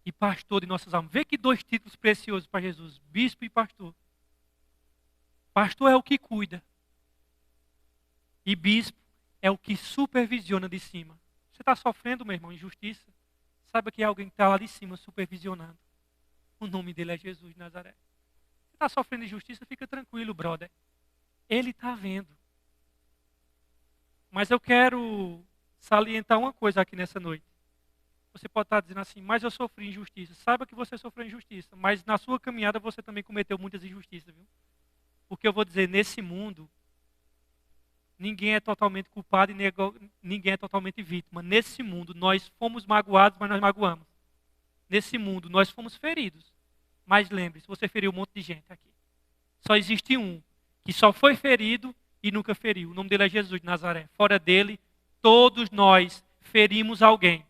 e pastor de nossas almas. Vê que dois títulos preciosos para Jesus. Bispo e pastor. Pastor é o que cuida. E bispo é o que supervisiona de cima. Você está sofrendo, meu irmão, injustiça? Saiba que alguém está lá de cima supervisionando. O nome dele é Jesus de Nazaré. Você está sofrendo injustiça? Fica tranquilo, brother. Ele está vendo. Mas eu quero salientar uma coisa aqui nessa noite. Você pode estar dizendo assim, mas eu sofri injustiça. Saiba que você sofreu injustiça, mas na sua caminhada você também cometeu muitas injustiças, viu? Porque eu vou dizer, nesse mundo, ninguém é totalmente culpado e ninguém é totalmente vítima. Nesse mundo, nós fomos magoados, mas nós magoamos. Nesse mundo, nós fomos feridos. Mas lembre-se, você feriu um monte de gente aqui. Só existe um que só foi ferido e nunca feriu. O nome dele é Jesus de Nazaré. Fora dele, todos nós ferimos alguém.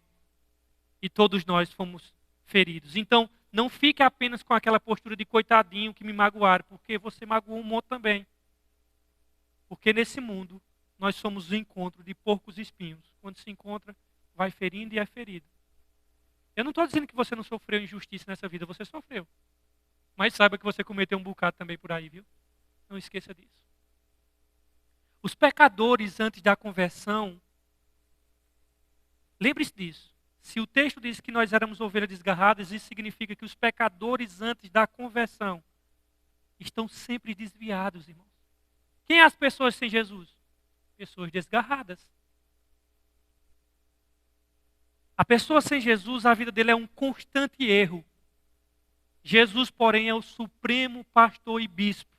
E todos nós fomos feridos. Então, não fique apenas com aquela postura de coitadinho que me magoaram, porque você magoou um monte também. Porque nesse mundo, nós somos o encontro de porcos e espinhos. Quando se encontra, vai ferindo e é ferido. Eu não estou dizendo que você não sofreu injustiça nessa vida, você sofreu. Mas saiba que você cometeu um bocado também por aí, viu? Não esqueça disso. Os pecadores antes da conversão, lembre-se disso. Se o texto diz que nós éramos ovelhas desgarradas, isso significa que os pecadores antes da conversão estão sempre desviados, irmãos. Quem é as pessoas sem Jesus? Pessoas desgarradas. A pessoa sem Jesus, a vida dele é um constante erro. Jesus, porém, é o supremo pastor e bispo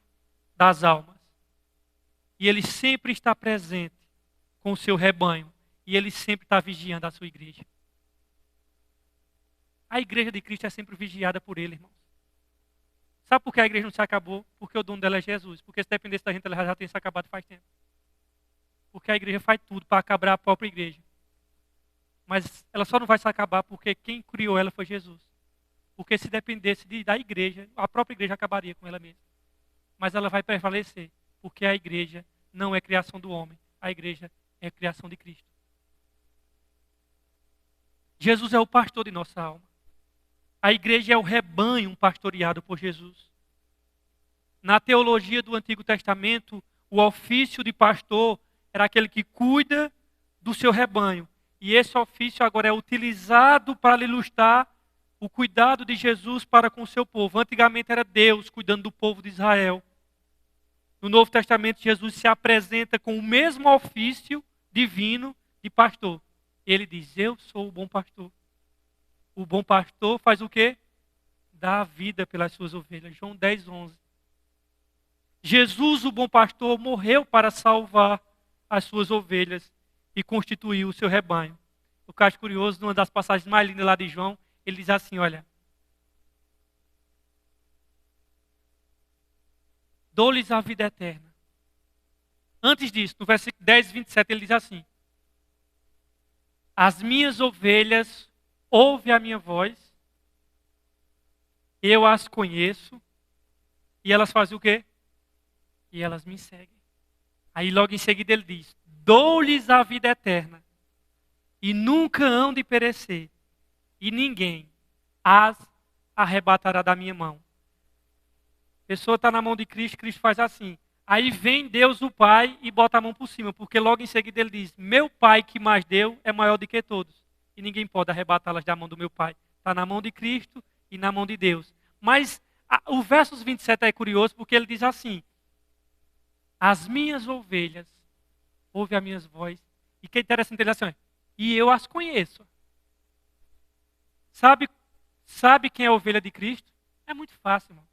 das almas. E ele sempre está presente com o seu rebanho. E ele sempre está vigiando a sua igreja. A igreja de Cristo é sempre vigiada por ele, irmãos. Sabe por que a igreja não se acabou? Porque o dono dela é Jesus. Porque se dependesse da gente, ela já teria se acabado faz tempo. Porque a igreja faz tudo para acabar a própria igreja. Mas ela só não vai se acabar porque quem criou ela foi Jesus. Porque se dependesse da igreja, a própria igreja acabaria com ela mesma. Mas ela vai prevalecer. Porque a igreja não é criação do homem. A igreja é criação de Cristo. Jesus é o pastor de nossa alma. A igreja é o rebanho pastoreado por Jesus. Na teologia do Antigo Testamento, o ofício de pastor era aquele que cuida do seu rebanho. E esse ofício agora é utilizado para ilustrar o cuidado de Jesus para com o seu povo. Antigamente era Deus cuidando do povo de Israel. No Novo Testamento, Jesus se apresenta com o mesmo ofício divino de pastor. Ele diz, eu sou o bom pastor. O bom pastor faz o quê? Dá a vida pelas suas ovelhas. João 10, 11. Jesus, o bom pastor, morreu para salvar as suas ovelhas e constituir o seu rebanho. O caso curioso, numa das passagens mais lindas lá de João, ele diz assim, olha, dou-lhes a vida eterna. Antes disso, no versículo 10, 27, ele diz assim, as minhas ovelhas ouvem a minha voz, eu as conheço, e elas fazem o quê? E elas me seguem. Aí logo em seguida ele diz, dou-lhes a vida eterna, e nunca hão de perecer, e ninguém as arrebatará da minha mão. A pessoa está na mão de Cristo, Cristo faz assim. Aí vem Deus o Pai e bota a mão por cima, porque logo em seguida ele diz, meu Pai que mais deu é maior do que todos, e ninguém pode arrebatá-las da mão do meu Pai. Está na mão de Cristo e na mão de Deus. Mas o versos 27 é curioso, porque ele diz assim, as minhas ovelhas ouvem as minhas vozes, e que interessante ele diz assim, e eu as conheço. Sabe quem é a ovelha de Cristo? É muito fácil, irmão.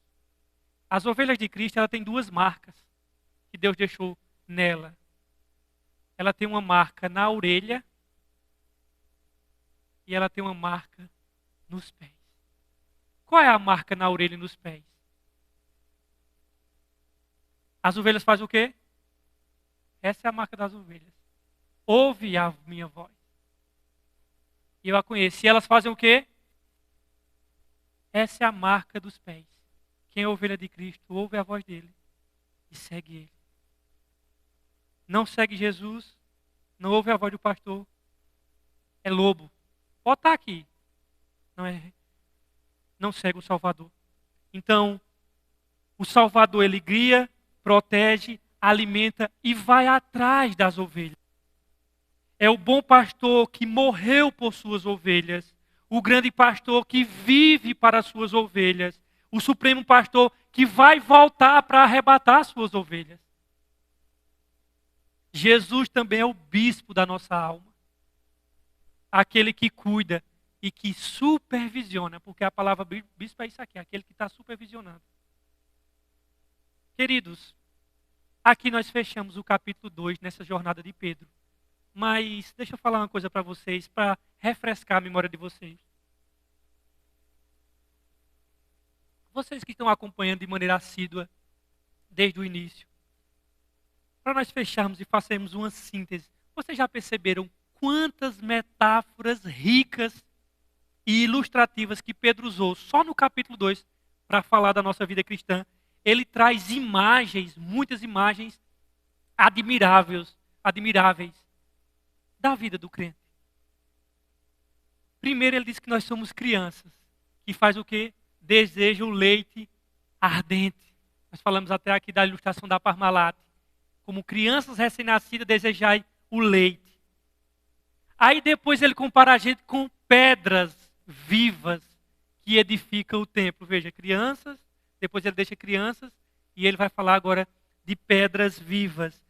As ovelhas de Cristo, ela tem duas marcas que Deus deixou nela. Ela tem uma marca na orelha e ela tem uma marca nos pés. Qual é a marca na orelha e nos pés? As ovelhas fazem o quê? Essa é a marca das ovelhas. Ouve a minha voz. E eu a conheço. E elas fazem o quê? Essa é a marca dos pés. Quem é a ovelha de Cristo, ouve a voz dele e segue ele. Não segue Jesus, não ouve a voz do pastor, é lobo. Pode estar aqui. Não segue o Salvador. Então, o Salvador ele guia, protege, alimenta e vai atrás das ovelhas. É o bom pastor que morreu por suas ovelhas. O grande pastor que vive para as suas ovelhas. O supremo pastor que vai voltar para arrebatar as suas ovelhas. Jesus também é o bispo da nossa alma. Aquele que cuida e que supervisiona, porque a palavra bispo é isso aqui, aquele que está supervisionando. Queridos, aqui nós fechamos o capítulo 2 nessa jornada de Pedro. Mas deixa eu falar uma coisa para vocês, para refrescar a memória de vocês. Vocês que estão acompanhando de maneira assídua desde o início, para nós fecharmos e fazermos uma síntese, vocês já perceberam quantas metáforas ricas e ilustrativas que Pedro usou só no capítulo 2 para falar da nossa vida cristã? Ele traz imagens, muitas imagens admiráveis da vida do crente. Primeiro ele diz que nós somos crianças, que faz o quê? Deseja o leite ardente. Nós falamos até aqui da ilustração da Parmalat. Como crianças recém-nascidas desejai o leite. Aí depois ele compara a gente com pedras vivas que edificam o templo. Veja, crianças, depois ele deixa crianças e ele vai falar agora de pedras vivas.